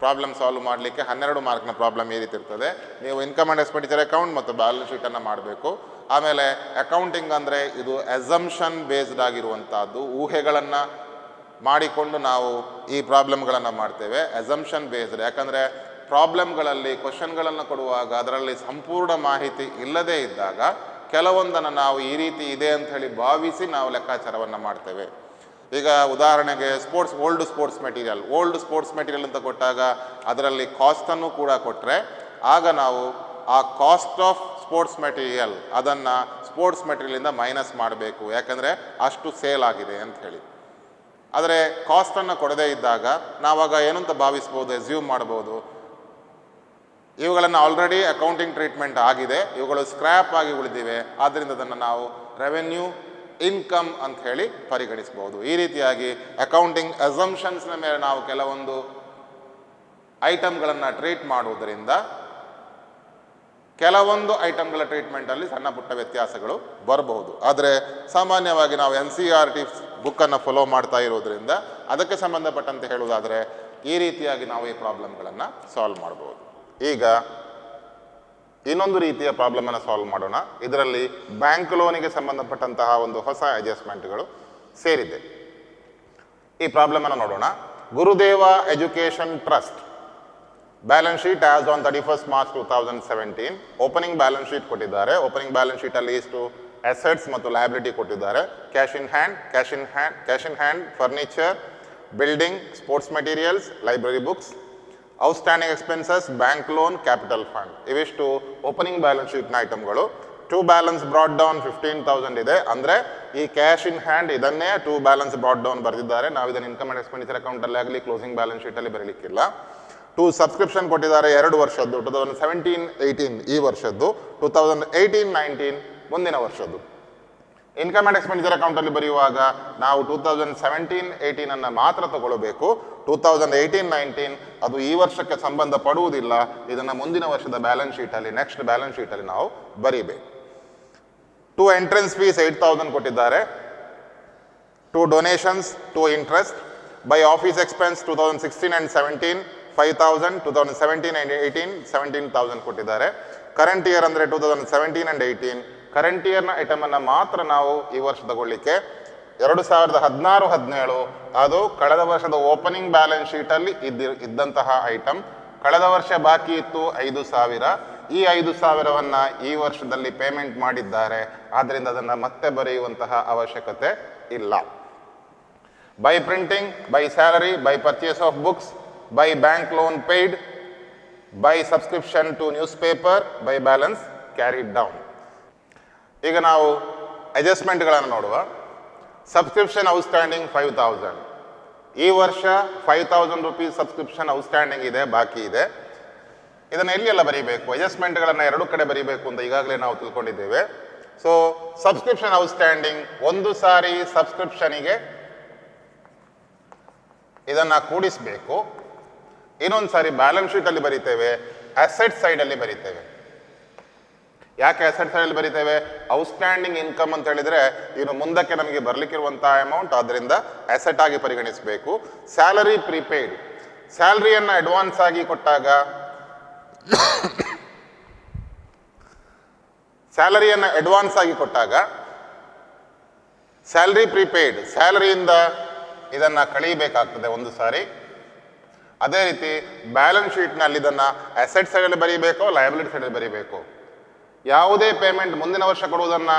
problem solve ಮಾಡಲಿಕ್ಕೆ 12 ಮಾರ್ಕ್ನ ಪ್ರಾಬ್ಲಮ್ ಈ ರೀತಿ ಇರ್ತದೆ. ನೀವು ಇನ್ಕಮ್ ಆ್ಯಂಡ್ ಎಕ್ಸ್ಪೆಂಡಿಚರ್ ಅಕೌಂಟ್ ಮತ್ತು ಬ್ಯಾಲೆನ್ಸ್ ಶೀಟನ್ನು ಮಾಡಬೇಕು. ಆಮೇಲೆ ಅಕೌಂಟಿಂಗ್ ಅಂದರೆ ಇದು ಅಸಂಪ್ಷನ್ ಬೇಸ್ಡ್ ಆಗಿರುವಂಥದ್ದು. ಊಹೆಗಳನ್ನು ಮಾಡಿಕೊಂಡು ನಾವು ಈ ಪ್ರಾಬ್ಲಮ್ಗಳನ್ನು ಮಾಡ್ತೇವೆ. ಅಸಂಪ್ಷನ್ ಬೇಸ್ಡ್, ಯಾಕಂದರೆ ಪ್ರಾಬ್ಲಮ್ಗಳಲ್ಲಿ ಕ್ವಶನ್ಗಳನ್ನು ಕೊಡುವಾಗ ಅದರಲ್ಲಿ ಸಂಪೂರ್ಣ ಮಾಹಿತಿ ಇಲ್ಲದೇ ಇದ್ದಾಗ ಕೆಲವೊಂದನ್ನು ನಾವು ಈ ರೀತಿ ಇದೆ ಅಂತ ಹೇಳಿ ಭಾವಿಸಿ ನಾವು ಲೆಕ್ಕಾಚಾರವನ್ನು ಮಾಡ್ತೇವೆ. ಈಗ ಉದಾಹರಣೆಗೆ ಓಲ್ಡ್ ಸ್ಪೋರ್ಟ್ಸ್ ಮೆಟೀರಿಯಲ್ ಅಂತ ಕೊಟ್ಟಾಗ ಅದರಲ್ಲಿ ಕಾಸ್ಟನ್ನು ಕೂಡ ಕೊಟ್ಟರೆ ಆಗ ನಾವು ಆ ಕಾಸ್ಟ್ ಆಫ್ ಸ್ಪೋರ್ಟ್ಸ್ ಮೆಟೀರಿಯಲ್ ಅದನ್ನು ಸ್ಪೋರ್ಟ್ಸ್ ಮೆಟೀರಿಯಲಿಂದ ಮೈನಸ್ ಮಾಡಬೇಕು, ಯಾಕಂದರೆ ಅಷ್ಟು ಸೇಲ್ ಆಗಿದೆ ಅಂತ ಹೇಳಿ. ಆದರೆ ಕಾಸ್ಟನ್ನು ಕೊಡದೇ ಇದ್ದಾಗ ನಾವಾಗ ಏನಂತ ಭಾವಿಸ್ಬೋದು, ಎಸ್ಯೂಮ್ ಮಾಡ್ಬೋದು, ಇವುಗಳನ್ನು ಆಲ್ರೆಡಿ ಅಕೌಂಟಿಂಗ್ ಟ್ರೀಟ್ಮೆಂಟ್ ಆಗಿದೆ, ಇವುಗಳು ಸ್ಕ್ರ್ಯಾಪ್ ಆಗಿ ಉಳಿದಿವೆ, ಆದ್ದರಿಂದ ಅದನ್ನು ನಾವು ರೆವೆನ್ಯೂ ಇನ್ಕಮ್ ಅಂತ ಹೇಳಿ ಪರಿಗಣಿಸಬಹುದು. ಈ ರೀತಿಯಾಗಿ ಅಕೌಂಟಿಂಗ್ ಅಸಂಪ್ಷನ್ಸ್ನ ಮೇಲೆ ನಾವು ಕೆಲವೊಂದು ಐಟಮ್ಗಳನ್ನು ಟ್ರೀಟ್ ಮಾಡುವುದರಿಂದ ಕೆಲವೊಂದು ಐಟಮ್ಗಳ ಟ್ರೀಟ್ಮೆಂಟಲ್ಲಿ ಸಣ್ಣ ಪುಟ್ಟ ವ್ಯತ್ಯಾಸಗಳು ಬರಬಹುದು. ಆದರೆ ಸಾಮಾನ್ಯವಾಗಿ ನಾವು NCERT ಬುಕ್ಕನ್ನು ಫಾಲೋ ಮಾಡ್ತಾ ಇರೋದ್ರಿಂದ ಅದಕ್ಕೆ ಸಂಬಂಧಪಟ್ಟಂತೆ ಹೇಳುವುದಾದರೆ ಈ ರೀತಿಯಾಗಿ ನಾವು ಈ ಪ್ರಾಬ್ಲಮ್ಗಳನ್ನು ಸಾಲ್ವ್ ಮಾಡ್ಬೋದು. ಈಗ ಇನ್ನೊಂದು ರೀತಿಯ ಪ್ರಾಬ್ಲಮನ್ನು ಸಾಲ್ವ್ ಮಾಡೋಣ. ಇದರಲ್ಲಿ ಬ್ಯಾಂಕ್ ಲೋನಿಗೆ ಸಂಬಂಧಪಟ್ಟಂತಹ ಒಂದು ಹೊಸ ಅಡ್ಜಸ್ಟ್ಮೆಂಟ್ಗಳು ಸೇರಿದೆ. ಈ ಪ್ರಾಬ್ಲಮನ್ನು ನೋಡೋಣ. ಗುರುದೇವ education trust balance sheet as on 31st March 2017. Opening balance sheet ಕೊಟ್ಟಿದ್ದಾರೆ. ಓಪನಿಂಗ್ ಬ್ಯಾಲೆನ್ಸ್ ಶೀಟಲ್ಲಿ ಇಷ್ಟು ಅಸೆಟ್ಸ್ ಮತ್ತು ಲಯಬಿಲಿಟಿ ಕೊಟ್ಟಿದ್ದಾರೆ. Cash in hand, furniture, building, sports materials, library books, outstanding expenses, bank loan, capital fund. ಇವಿಷ್ಟು ಓಪನಿಂಗ್ ಬ್ಯಾಲೆನ್ಸ್ ಶೀಟ್ನ ಐಟಮ್ಗಳು. To balance brought down 15,000 ಇದೆ. ಅಂದರೆ ಈ cash in hand ಇದನ್ನೇ ಟು ಬ್ಯಾಲೆನ್ಸ್ ಬ್ರಾಟ್ ಡೌನ್ ಬರೆದಿದ್ದಾರೆ. ನಾವು ಇದನ್ನು ಇನ್ಕಮ್ ಆ್ಯಂಡ್ ಎಕ್ಸ್ಪೆಂಡಿಚರ್ ಅಕೌಂಟಲ್ಲಿ ಆಗಲಿ ಕ್ಲೋಸಿಂಗ್ ಬ್ಯಾಲೆನ್ಸ್ ಶೀಟಲ್ಲಿ ಬರೀಲಿಕ್ಕಿಲ್ಲ. ಟು ಸಬ್ಸ್ಕ್ರಿಪ್ಷನ್ ಕೊಟ್ಟಿದ್ದಾರೆ 2 ವರ್ಷದ್ದು, 2017-18 ಈ ವರ್ಷದ್ದು, 2018-19 ಮುಂದಿನ ವರ್ಷದ್ದು. ಇನ್ಕಮ್ ಆ್ಯಂಡ್ ಎಕ್ಸ್ಪೆಂಡಿಚರ್ ಅಕೌಂಟಲ್ಲಿ ಬರೆಯುವಾಗ ನಾವು 2017-18 ಅನ್ನು ಮಾತ್ರ ತಗೊಳ್ಬೇಕು. 2018-19 ಅದು ಈ ವರ್ಷಕ್ಕೆ ಸಂಬಂಧ ಪಡುವುದಿಲ್ಲ. ಇದನ್ನು ಮುಂದಿನ ವರ್ಷದ ಬ್ಯಾಲೆನ್ಸ್ ಶೀಟಲ್ಲಿ, ನೆಕ್ಸ್ಟ್ ಬ್ಯಾಲೆನ್ಸ್ ಶೀಟಲ್ಲಿ ನಾವು ಬರೀಬೇಕು. 2 ಎಂಟ್ರೆನ್ಸ್ ಫೀಸ್ 8,000 ಕೊಟ್ಟಿದ್ದಾರೆ. 2 donations, 2 interest. By office expense 2016 and 17 5,000, 2017 and 18 17,000 ಕೊಟ್ಟಿದ್ದಾರೆ. ಕರೆಂಟ್ ಇಯರ್ ಅಂದರೆ 2017 and 18. ಕರೆಂಟ್ ಇಯರ್ನ ಐಟಮನ್ನು ಮಾತ್ರ ನಾವು ಈ ವರ್ಷ ತಗೊಳ್ಳಿಕ್ಕೆ 2016-17 ಅದು ಕಳೆದ ವರ್ಷದ ಓಪನಿಂಗ್ ಬ್ಯಾಲೆನ್ಸ್ ಶೀಟಲ್ಲಿ ಇದ್ದಂತಹ ಐಟಮ್. ಕಳೆದ ವರ್ಷ ಬಾಕಿ ಇತ್ತು 5,000. ಈ 5,000ವನ್ನು ಈ ವರ್ಷದಲ್ಲಿ ಪೇಮೆಂಟ್ ಮಾಡಿದ್ದಾರೆ. ಆದ್ದರಿಂದ ಅದನ್ನು ಮತ್ತೆ ಬರೆಯುವಂತಹ ಅವಶ್ಯಕತೆ ಇಲ್ಲ. By printing, by salary, by purchase of books, by bank loan paid, by subscription to newspaper, by balance carried down. ಈಗ ನಾವು ಅಡ್ಜಸ್ಟ್ಮೆಂಟ್ಗಳನ್ನು ನೋಡುವ. Subscription outstanding 5,000. ಈ ವರ್ಷ 5,000 ರುಪೀಸ್ ಸಬ್ಸ್ಕ್ರಿಪ್ಷನ್ ಔಟ್ಸ್ಟ್ಯಾಂಡಿಂಗ್ ಇದೆ, ಬಾಕಿ ಇದೆ. ಇದನ್ನು ಎಲ್ಲಿಯೆಲ್ಲ ಬರೀಬೇಕು? ಅಡ್ಜಸ್ಟ್ಮೆಂಟ್ಗಳನ್ನು 2 ಕಡೆ ಬರೀಬೇಕು ಅಂತ ಈಗಾಗಲೇ ನಾವು ತಿಳ್ಕೊಂಡಿದ್ದೇವೆ. ಸೊ ಸಬ್ಸ್ಕ್ರಿಪ್ಷನ್ ಔಟ್ಸ್ಟ್ಯಾಂಡಿಂಗ್, ಒಂದು ಸಾರಿ ಸಬ್ಸ್ಕ್ರಿಪ್ಷನಿಗೆ ಇದನ್ನು ಕೂಡಿಸಬೇಕು. ಇನ್ನೊಂದು ಸಾರಿ ಬ್ಯಾಲೆನ್ಸ್ ಶೀಟಲ್ಲಿ ಬರೀತೇವೆ, ಅಸೆಟ್ ಸೈಡಲ್ಲಿ ಬರೀತೇವೆ. ಯಾಕೆ ಅಸೆಟ್ ಸೈಡಲ್ಲಿ ಬರೀತೇವೆ? ಔಟ್ಸ್ಟ್ಯಾಂಡಿಂಗ್ ಇನ್ಕಮ್ ಅಂತ ಹೇಳಿದರೆ ಇನ್ನು ಮುಂದಕ್ಕೆ ನಮಗೆ ಬರಲಿಕ್ಕಿರುವಂಥ ಅಮೌಂಟ್, ಆದ್ದರಿಂದ ಅಸೆಟ್ ಆಗಿ ಪರಿಗಣಿಸಬೇಕು. ಸ್ಯಾಲರಿ ಪ್ರೀಪೇಯ್ಡ್, ಸ್ಯಾಲರಿಯನ್ನು ಅಡ್ವಾನ್ಸ್ ಆಗಿ ಕೊಟ್ಟಾಗ ಸ್ಯಾಲರಿ ಪ್ರೀಪೇಯ್ಡ್, ಸ್ಯಾಲರಿಯಿಂದ ಇದನ್ನು ಕಳೀಬೇಕಾಗ್ತದೆ ಒಂದು ಸಾರಿ. ಅದೇ ರೀತಿ ಬ್ಯಾಲೆನ್ಸ್ ಶೀಟ್ನಲ್ಲಿ ಇದನ್ನು ಅಸೆಟ್ ಸೈಡಲ್ಲಿ ಬರೀಬೇಕು, ಲಯಬಿಲಿಟಿ ಸೈಡಲ್ಲಿ ಬರೀಬೇಕು. ಯಾವುದೇ ಪೇಮೆಂಟ್ ಮುಂದಿನ ವರ್ಷ ಕೊಡುವುದನ್ನು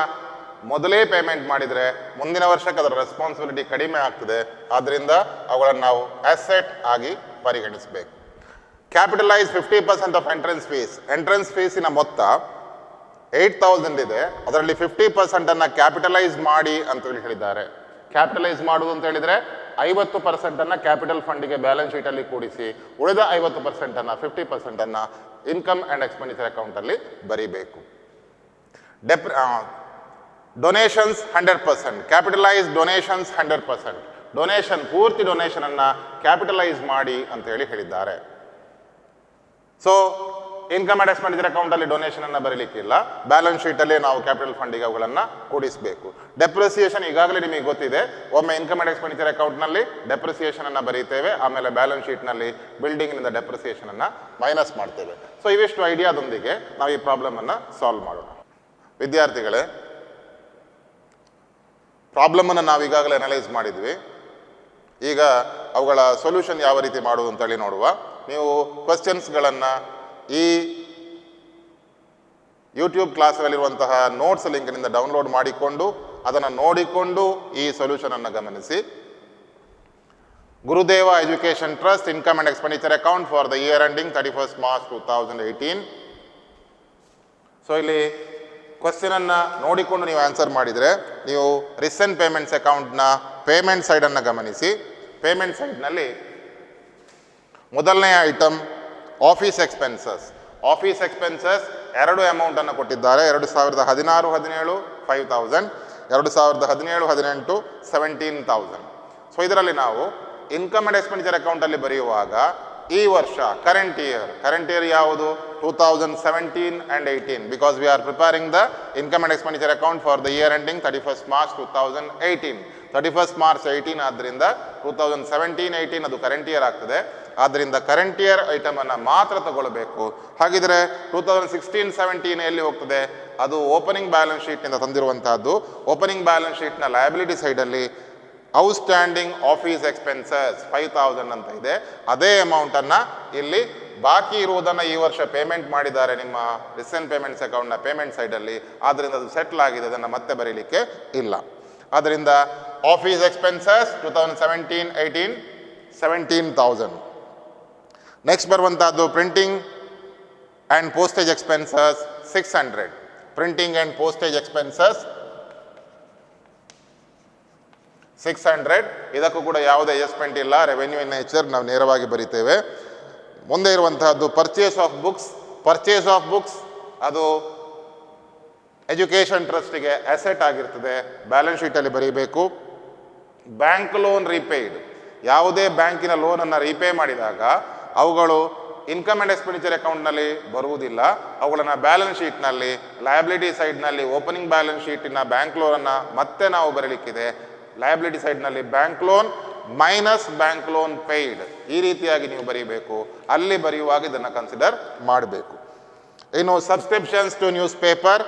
ಮೊದಲೇ ಪೇಮೆಂಟ್ ಮಾಡಿದರೆ ಮುಂದಿನ ವರ್ಷಕ್ಕೆ ಅದರ ರೆಸ್ಪಾನ್ಸಿಬಿಲಿಟಿ ಕಡಿಮೆ ಆಗ್ತದೆ. ಆದ್ದರಿಂದ ಅವುಗಳನ್ನು ನಾವು ಅಸೆಟ್ ಆಗಿ ಪರಿಗಣಿಸಬೇಕು. Capitalise 50% of entrance fees. Entrance ಫೀಸಿನ ಮೊತ್ತ 8,000 ಇದೆ, ಅದರಲ್ಲಿ 50%ಅನ್ನು ಕ್ಯಾಪಿಟಲೈಸ್ ಮಾಡಿ ಅಂತೇಳಿ ಹೇಳಿದ್ದಾರೆ. ಕ್ಯಾಪಿಟಲೈಸ್ ಮಾಡುವುದು ಅಂತ ಹೇಳಿದರೆ 50%ಅನ್ನು ಕ್ಯಾಪಿಟಲ್ ಫಂಡಿಗೆ ಬ್ಯಾಲೆನ್ಸ್ ಶೀಟಲ್ಲಿ ಕೂಡಿಸಿ, ಉಳಿದ 50%ಅನ್ನು 50%ಅನ್ನು ಇನ್ಕಮ್ ಆ್ಯಂಡ್ ಎಕ್ಸ್ಪೆಂಡಿಚರ್ ಅಕೌಂಟಲ್ಲಿ ಬರೀಬೇಕು. Donations 100%, capitalise donations 100%. ಡೊನೇಷನ್, ಪೂರ್ತಿ ಡೊನೇಷನನ್ನು ಕ್ಯಾಪಿಟಲೈಸ್ ಮಾಡಿ ಅಂತ ಹೇಳಿದ್ದಾರೆ. ಸೊ ಇನ್ಕಮ್ ಆ್ಯಂಡ್ ಎಕ್ಸ್ಪೆಂಡಿಚರ್ ಅಕೌಂಟಲ್ಲಿ ಡೊನೇಷನನ್ನು ಬರೀಲಿಕ್ಕಿಲ್ಲ, ಬ್ಯಾಲೆನ್ಸ್ ಶೀಟಲ್ಲಿ ನಾವು ಕ್ಯಾಪಿಟಲ್ ಫಂಡಿಗೆ ಅವುಗಳನ್ನು ಕೂಡಿಸಬೇಕು. ಡೆಪ್ರಿಸಿಯೇಷನ್ ಈಗಾಗಲೇ ನಿಮಗೆ ಗೊತ್ತಿದೆ. ಒಮ್ಮೆ ಇನ್ಕಮ್ ಆ್ಯಂಡ್ ಎಕ್ಸ್ಪೆಂಡಿಚರ್ ಅಕೌಂಟ್ನಲ್ಲಿ ಡೆಪ್ರಿಸಿಯೇಷನನ್ನು ಬರೀತೇವೆ, ಆಮೇಲೆ ಬ್ಯಾಲೆನ್ಸ್ ಶೀಟ್ನಲ್ಲಿ ಬಿಲ್ಡಿಂಗ್ನಿಂದ ಡೆಪ್ರಿಸಿಯೇಷನನ್ನು ಮೈನಸ್ ಮಾಡ್ತೇವೆ. ಸೊ ಇವಿಷ್ಟು ಐಡಿಯಾದೊಂದಿಗೆ ನಾವು ಈ ಪ್ರಾಬ್ಲಮನ್ನು ಸಾಲ್ವ್ ಮಾಡೋಣ. ವಿದ್ಯಾರ್ಥಿಗಳೇ, ಪ್ರಾಬ್ಲಮನ್ನು ನಾವು ಈಗಾಗಲೇ ಅನಲೈಸ್ ಮಾಡಿದ್ವಿ. ಈಗ ಅವುಗಳ ಸೊಲ್ಯೂಷನ್ ಯಾವ ರೀತಿ ಮಾಡುವುದು ಅಂತೇಳಿ ನೋಡುವ. ನೀವು ಕ್ವಶನ್ಸ್ಗಳನ್ನು ಈ ಯೂಟ್ಯೂಬ್ ಕ್ಲಾಸ್ನಲ್ಲಿರುವಂತಹ ನೋಟ್ಸ್ ಲಿಂಕ್ನಿಂದ ಡೌನ್ಲೋಡ್ ಮಾಡಿಕೊಂಡು ಅದನ್ನು ನೋಡಿಕೊಂಡು ಈ ಸೊಲ್ಯೂಷನನ್ನು ಗಮನಿಸಿ. ಗುರುದೇವ education trust income and expenditure account for the year ending 31st March 2018. So ಇಲ್ಲಿ ಕ್ವಶನನ್ನು ನೋಡಿಕೊಂಡು ನೀವು ಆನ್ಸರ್ ಮಾಡಿದರೆ ನೀವು ರೀಸೆಂಟ್ ಪೇಮೆಂಟ್ಸ್ ಅಕೌಂಟ್ನ ಪೇಮೆಂಟ್ ಸೈಡನ್ನು ಗಮನಿಸಿ. ಪೇಮೆಂಟ್ ಸೈಡ್ನಲ್ಲಿ ಮೊದಲನೆಯ item office expenses. Office expenses 2 ಅಮೌಂಟನ್ನು ಕೊಟ್ಟಿದ್ದಾರೆ. 2016-17 5,000, 2017-18 17,000. ಸೊ ಇದರಲ್ಲಿ ನಾವು ಇನ್ಕಮ್ ಆ್ಯಂಡ್ ಎಕ್ಸ್ಪೆಂಡಿಚರ್ ಅಕೌಂಟಲ್ಲಿ ಬರೆಯುವಾಗ ಈ ವರ್ಷ ಕರೆಂಟ್ ಇಯರ್ ಯಾವುದು? 2017 and 18, because we are preparing the income and expenditure account for the year ending 31st March 2018. 31st March 18 ಆದ್ದರಿಂದ 2017-18 ಅದು ಕರೆಂಟ್ ಇಯರ್ ಆಗ್ತದೆ. ಆದ್ದರಿಂದ ಕರೆಂಟ್ ಇಯರ್ ಐಟಮನ್ನು ಮಾತ್ರ ತಗೊಳ್ಬೇಕು. ಹಾಗಿದ್ರೆ 2016-17 ಎಲ್ಲಿ ಹೋಗ್ತದೆ? ಅದು ಓಪನಿಂಗ್ ಬ್ಯಾಲೆನ್ಸ್ ಶೀಟ್ನಿಂದ ತಂದಿರುವಂತಹದ್ದು. ಓಪನಿಂಗ್ ಬ್ಯಾಲೆನ್ಸ್ ಶೀಟ್ನ ಲಯಬಿಲಿಟಿ ಸೈಡಲ್ಲಿ ಔಟ್ಸ್ಟ್ಯಾಂಡಿಂಗ್ ಆಫೀಸ್ ಎಕ್ಸ್ಪೆನ್ಸಸ್ 5,000 ಅಂತ ಇದೆ. ಅದೇ ಅಮೌಂಟನ್ನು ಇಲ್ಲಿ ಬಾಕಿ ಇರುವುದನ್ನು ಈ ವರ್ಷ ಪೇಮೆಂಟ್ ಮಾಡಿದ್ದಾರೆ ನಿಮ್ಮ ರೀಸೆಂಟ್ ಪೇಮೆಂಟ್ಸ್ ಅಕೌಂಟ್ನ ಪೇಮೆಂಟ್ ಸೈಡಲ್ಲಿ. ಆದ್ದರಿಂದ ಅದು ಸೆಟ್ಲ್ ಆಗಿದೆ, ಅದನ್ನು ಮತ್ತೆ ಬರೀಲಿಕ್ಕೆ ಇಲ್ಲ. ಆದ್ದರಿಂದ ಆಫೀಸ್ ಎಕ್ಸ್ಪೆನ್ಸಸ್ 2017-18 17,000. ನೆಕ್ಸ್ಟ್ ಬರುವಂತಹದ್ದು printing and postage expenses 600. Printing and postage expenses 600. ಇದಕ್ಕೂ ಕೂಡ ಯಾವುದೇ ಅಡ್ಜಸ್ಟ್ಮೆಂಟ್ ಇಲ್ಲ, ರೆವೆನ್ಯೂ ಇನ್ ನೇಚರ್, ನಾವು ನೇರವಾಗಿ ಬರಿತೇವೆ. ಮುಂದೆ ಇರುವಂತಹದ್ದು purchase of books. Purchase of books ಅದು ಎಜುಕೇಷನ್ ಟ್ರಸ್ಟಿಗೆ ಅಸೆಟ್ ಆಗಿರ್ತದೆ, ಬ್ಯಾಲೆನ್ಸ್ ಶೀಟಲ್ಲಿ ಬರೀಬೇಕು. ಬ್ಯಾಂಕ್ ಲೋನ್ ರೀಪೇಯ್ಡ್, ಯಾವುದೇ ಬ್ಯಾಂಕಿನ ಲೋನನ್ನು ರೀಪೇ ಮಾಡಿದಾಗ ಅವುಗಳು ಇನ್ಕಮ್ ಆ್ಯಂಡ್ ಎಕ್ಸ್ಪೆಂಡಿಚರ್ ಅಕೌಂಟ್ನಲ್ಲಿ ಬರುವುದಿಲ್ಲ, ಅವುಗಳನ್ನು ಬ್ಯಾಲೆನ್ಸ್ ಶೀಟ್ನಲ್ಲಿ ಲಯಬಿಲಿಟಿ ಸೈಡ್ನಲ್ಲಿ ಓಪನಿಂಗ್ ಬ್ಯಾಲೆನ್ಸ್ ಶೀಟಿನ ಬ್ಯಾಂಕ್ ಲೋನನ್ನು ಮತ್ತೆ ನಾವು ಬರೀಲಿಕ್ಕಿದೆ. ಲಯಬಿಲಿಟಿ ಸೈಡ್ನಲ್ಲಿ bank loan minus bank loan paid, ಈ ರೀತಿಯಾಗಿ ನೀವು ಬರೀಬೇಕು. ಅಲ್ಲಿ ಬರೆಯುವಾಗ ಇದನ್ನು ಕನ್ಸಿಡರ್ ಮಾಡಬೇಕು. ಇನ್ನು subscriptions to newspaper,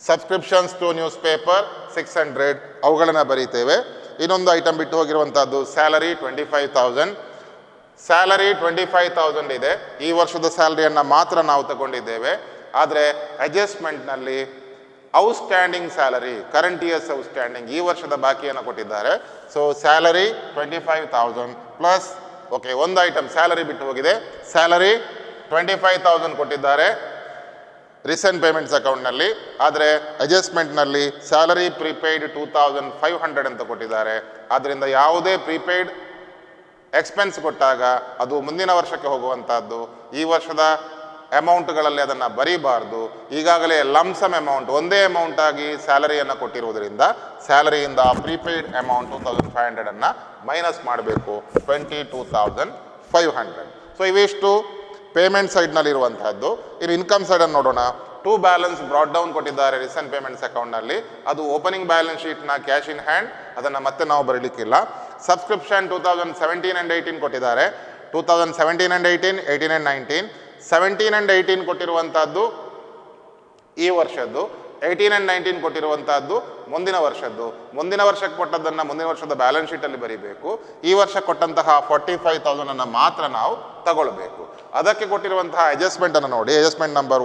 subscriptions to newspaper 600, ಅವುಗಳನ್ನು ಬರೀತೇವೆ. ಇನ್ನೊಂದು ಐಟಮ್ ಬಿಟ್ಟು ಹೋಗಿರುವಂಥದ್ದು ಸ್ಯಾಲರಿ 25,000. ಸ್ಯಾಲರಿ 25,000 ಇದೆ. ಈ ವರ್ಷದ ಸ್ಯಾಲರಿಯನ್ನು ಮಾತ್ರ ನಾವು ತಗೊಂಡಿದ್ದೇವೆ. ಆದರೆ ಅಡ್ಜಸ್ಟ್ಮೆಂಟ್ನಲ್ಲಿ outstanding salary, current years outstanding, ಈ ವರ್ಷದ ಬಾಕಿಯನ್ನು ಕೊಟ್ಟಿದ್ದಾರೆ. ಸೊ ಸ್ಯಾಲರಿ 25,000 ಪ್ಲಸ್ ಓಕೆ, ಒಂದು ಐಟಮ್ ಸ್ಯಾಲರಿ ಬಿಟ್ಟು ಹೋಗಿದೆ. ಸ್ಯಾಲರಿ 25,000 ಕೊಟ್ಟಿದ್ದಾರೆ ರೀಸೆಂಟ್ ಪೇಮೆಂಟ್ಸ್ ಅಕೌಂಟ್ನಲ್ಲಿ. ಆದರೆ ಅಡ್ಜಸ್ಟ್ಮೆಂಟ್ನಲ್ಲಿ ಸ್ಯಾಲರಿ ಪ್ರೀಪೇಯ್ಡ್ 2,500 ಅಂತ ಕೊಟ್ಟಿದ್ದಾರೆ. ಆದ್ದರಿಂದ ಯಾವುದೇ ಪ್ರೀಪೇಯ್ಡ್ ಎಕ್ಸ್ಪೆನ್ಸ್ ಕೊಟ್ಟಾಗ ಅದು ಮುಂದಿನ ವರ್ಷಕ್ಕೆ ಹೋಗುವಂಥದ್ದು. ಈ ವರ್ಷದ ಅಮೌಂಟ್ಗಳಲ್ಲಿ ಅದನ್ನು ಬರೀಬಾರ್ದು. ಈಗಾಗಲೇ ಲಮ್ಸಮ್ ಅಮೌಂಟ್, ಒಂದೇ ಅಮೌಂಟ್ ಆಗಿ ಸ್ಯಾಲರಿಯನ್ನು ಕೊಟ್ಟಿರುವುದರಿಂದ ಸ್ಯಾಲರಿಯಿಂದ ಪ್ರೀಪೇಯ್ಡ್ ಅಮೌಂಟ್ 2,500 ಮೈನಸ್ ಮಾಡಬೇಕು, 22,500. ಸೊ ಇವಿಷ್ಟು ಪೇಮೆಂಟ್ ಸೈಡ್ನಲ್ಲಿ ಇರುವಂತಹದ್ದು. ಇನ್ನು ಇನ್ಕಮ್ ಸೈಡನ್ನು ನೋಡೋಣ. ಟು ಬ್ಯಾಲೆನ್ಸ್ ಬ್ರಾಡ್ ಡೌನ್ ಕೊಟ್ಟಿದ್ದಾರೆ ರೀಸೆಂಟ್ ಪೇಮೆಂಟ್ಸ್ ಅಕೌಂಟ್ನಲ್ಲಿ. ಅದು ಓಪನಿಂಗ್ ಬ್ಯಾಲೆನ್ಸ್ ಶೀಟ್ನ ಕ್ಯಾಶ್ ಇನ್ ಹ್ಯಾಂಡ್, ಅದನ್ನು ಮತ್ತೆ ನಾವು ಬರೀಲಿಕ್ಕಿಲ್ಲ. ಸಬ್ಸ್ಕ್ರಿಪ್ಷನ್ 2017 and 18 ಕೊಟ್ಟಿದ್ದಾರೆ. 2017 and 18, 18 and 19. 17 and 18 ಕೊಟ್ಟಿರುವಂಥದ್ದು ಈ ವರ್ಷದ್ದು, 18 and 19 ಕೊಟ್ಟಿರುವಂತಹದ್ದು ಮುಂದಿನ ವರ್ಷದ್ದು. ಮುಂದಿನ ವರ್ಷಕ್ಕೆ ಕೊಟ್ಟದ್ದನ್ನು ಮುಂದಿನ ವರ್ಷದ ಬ್ಯಾಲೆನ್ಸ್ ಶೀಟಲ್ಲಿ ಬರೀಬೇಕು. ಈ ವರ್ಷ ಕೊಟ್ಟಂತಹ 45,000 ಮಾತ್ರ ನಾವು ತಗೊಳ್ಬೇಕು. ಅದಕ್ಕೆ ಕೊಟ್ಟಿರುವಂತಹ ಅಡ್ಜಸ್ಟ್ಮೆಂಟನ್ನು ನೋಡಿ. Adjustment number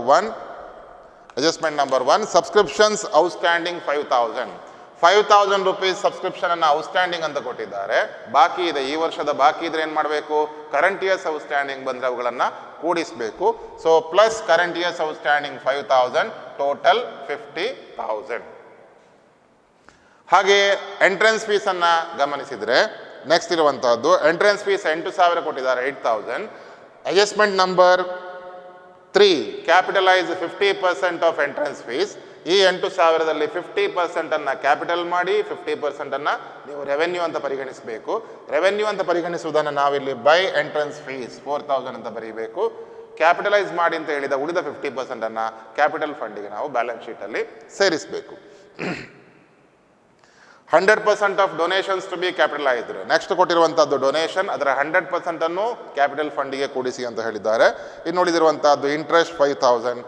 1, subscriptions outstanding 5,000 rupees ಸಬ್ಸ್ಕ್ರಿಪ್ಷನನ್ನು ಔಟ್ಸ್ಟ್ಯಾಂಡಿಂಗ್ ಅಂತ ಕೊಟ್ಟಿದ್ದಾರೆ. ಬಾಕಿ ಇದೆ, ಈ ವರ್ಷದ ಬಾಕಿ ಇದ್ರೆ ಏನು ಮಾಡಬೇಕು? ಕರೆಂಟ್ ಇಯರ್ಸ್ ಔಟ್ಸ್ಟ್ಯಾಂಡಿಂಗ್ ಬಂದರೆ ಅವುಗಳನ್ನು ಕೂಡಿಸಬೇಕು. So plus current years outstanding 5,000, total 50,000. ಹಾಗೆಯೇ ಎಂಟ್ರೆನ್ಸ್ ಫೀಸನ್ನು ಗಮನಿಸಿದರೆ ನೆಕ್ಸ್ಟ್ ಇರುವಂತಹದ್ದು ಎಂಟ್ರೆನ್ಸ್ ಫೀಸ್ 8,000 ಕೊಟ್ಟಿದ್ದಾರೆ, 8,000. Adjustment number 3, capitalise 50% of entrance fees. ಈ 8,000ದಲ್ಲಿ 50% ಕ್ಯಾಪಿಟಲ್ ಮಾಡಿ, 50% ನೀವು ರೆವೆನ್ಯೂ ಅಂತ ಪರಿಗಣಿಸಬೇಕು. ರೆವೆನ್ಯೂ ಅಂತ ಪರಿಗಣಿಸುವುದನ್ನು ನಾವಿಲ್ಲಿ ಬೈ ಎಂಟ್ರೆನ್ಸ್ ಫೀಸ್ 4,000 ಅಂತ ಬರೀಬೇಕು. ಕ್ಯಾಪಿಟಲೈಸ್ ಮಾಡಿ ಅಂತ ಹೇಳಿದ ಉಳಿದ 50% ಕ್ಯಾಪಿಟಲ್ ಫಂಡಿಗೆ ನಾವು ಬ್ಯಾಲೆನ್ಸ್ ಶೀಟಲ್ಲಿ ಸೇರಿಸಬೇಕು. 100% of donations to be capitalised. Next ಕೊಟ್ಟಿರುವಂಥದ್ದು ಡೊನೇಷನ್, ಅದರ 100% ಕ್ಯಾಪಿಟಲ್ ಫಂಡಿಗೆ ಕೂಡಿಸಿ ಅಂತ ಹೇಳಿದ್ದಾರೆ. ಇನ್ನು ಉಳಿದಿರುವಂಥದ್ದು ಇಂಟ್ರೆಸ್ಟ್ 5,000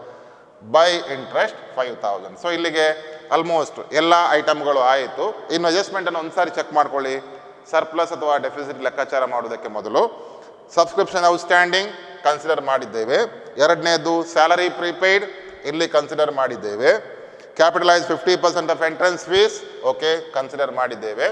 ಬೈ ಇಂಟ್ರೆಸ್ಟ್ 5,000. ಸೊ ಇಲ್ಲಿಗೆ ಆಲ್ಮೋಸ್ಟ್ ಎಲ್ಲ ಐಟಮ್ಗಳು ಆಯಿತು. ಇನ್ನು ಅಡ್ಜಸ್ಟ್ಮೆಂಟನ್ನು ಒಂದು ಸಾರಿ ಚೆಕ್ ಮಾಡ್ಕೊಳ್ಳಿ. ಸರ್ಪ್ಲಸ್ ಅಥವಾ ಡೆಫಿಸಿಟ್ ಲೆಕ್ಕಾಚಾರ ಮಾಡೋದಕ್ಕೆ ಮೊದಲು ಸಬ್ಸ್ಕ್ರಿಪ್ಷನ್ ಔಟ್ಸ್ಟ್ಯಾಂಡಿಂಗ್ ಕನ್ಸಿಡರ್ ಮಾಡಿದ್ದೇವೆ. ಎರಡನೇದು ಸ್ಯಾಲರಿ ಪ್ರೀಪೇಯ್ಡ್ ಇಲ್ಲಿ ಕನ್ಸಿಡರ್ ಮಾಡಿದ್ದೇವೆ. Capitalise 50% of entrance fees okay consider ಮಾಡಿದ್ದೇವೆ.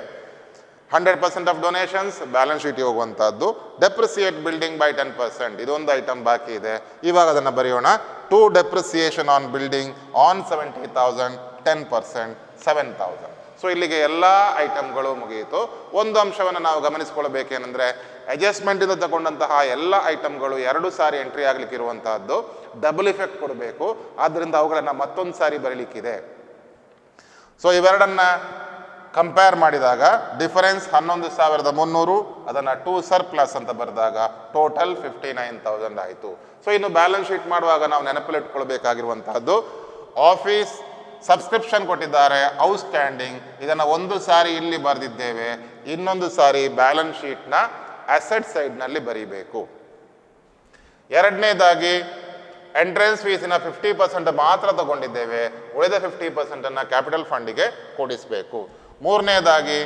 100% ಆಫ್ ಡೊನೇಷನ್ಸ್ ಬ್ಯಾಲೆನ್ಸ್ ಶೀಟಿಗೆ ಹೋಗುವಂಥದ್ದು. ಡೆಪ್ರಿಸಿಯೇಟ್ ಬಿಲ್ಡಿಂಗ್ ಬೈ 10%, ಇದೊಂದು ಐಟಮ್ ಬಾಕಿ ಇದೆ. ಇವಾಗ ಅದನ್ನು ಬರೆಯೋಣ. To depreciation on building on 70,000, 10%, 7,000. So ಇಲ್ಲಿಗೆ ಎಲ್ಲ ಐಟಮ್ಗಳು ಮುಗಿಯಿತು. ಒಂದು ಅಂಶವನ್ನು ನಾವು ಗಮನಿಸ್ಕೊಳ್ಬೇಕೇನೆಂದರೆ ಅಡ್ಜಸ್ಟ್ಮೆಂಟಿಂದ ತಗೊಂಡಂತಹ ಎಲ್ಲ ಐಟಮ್ಗಳು 2 ಸಾರಿ ಎಂಟ್ರಿ ಆಗಲಿಕ್ಕೆ ಇರುವಂತಹದ್ದು, ಡಬಲ್ ಇಫೆಕ್ಟ್ ಕೊಡಬೇಕು. ಆದ್ದರಿಂದ ಅವುಗಳನ್ನು ಮತ್ತೊಂದು ಸಾರಿ ಬರೀಲಿಕ್ಕಿದೆ. ಸೊ ಇವೆರಡನ್ನು ಕಂಪೇರ್ ಮಾಡಿದಾಗ ಡಿಫರೆನ್ಸ್ 11,300, ಅದನ್ನು 2 ಸರ್ಪ್ಲಸ್ ಅಂತ ಬರೆದಾಗ ಟೋಟಲ್ 59,000 ಆಯಿತು. ಸೊ ಇನ್ನು ಬ್ಯಾಲೆನ್ಸ್ ಶೀಟ್ ಮಾಡುವಾಗ ನಾವು ನೆನಪಲ್ಲಿಟ್ಕೊಳ್ಬೇಕಾಗಿರುವಂತಹದ್ದು ಆಫೀಸ್ ಸಬ್ಸ್ಕ್ರಿಪ್ಷನ್ ಕೊಟ್ಟಿದ್ದಾರೆ ಔಟ್ಸ್ಟ್ಯಾಂಡಿಂಗ್, ಇದನ್ನು ಒಂದು ಸಾರಿ ಇಲ್ಲಿ ಬರೆದಿದ್ದೇವೆ, ಇನ್ನೊಂದು ಸಾರಿ ಬ್ಯಾಲೆನ್ಸ್ ಶೀಟ್ನ ಅಸೆಟ್ ಸೈಡ್ನಲ್ಲಿ ಬರೀಬೇಕು. ಎರಡನೇದಾಗಿ ಎಂಟ್ರೆನ್ಸ್ ಫೀಸಿನ 50% ಮಾತ್ರ ತಗೊಂಡಿದ್ದೇವೆ, ಉಳಿದ 50% ಕ್ಯಾಪಿಟಲ್ ಫಂಡಿಗೆ ಕೂಡಿಸಬೇಕು. ಮೂರನೇದಾಗಿ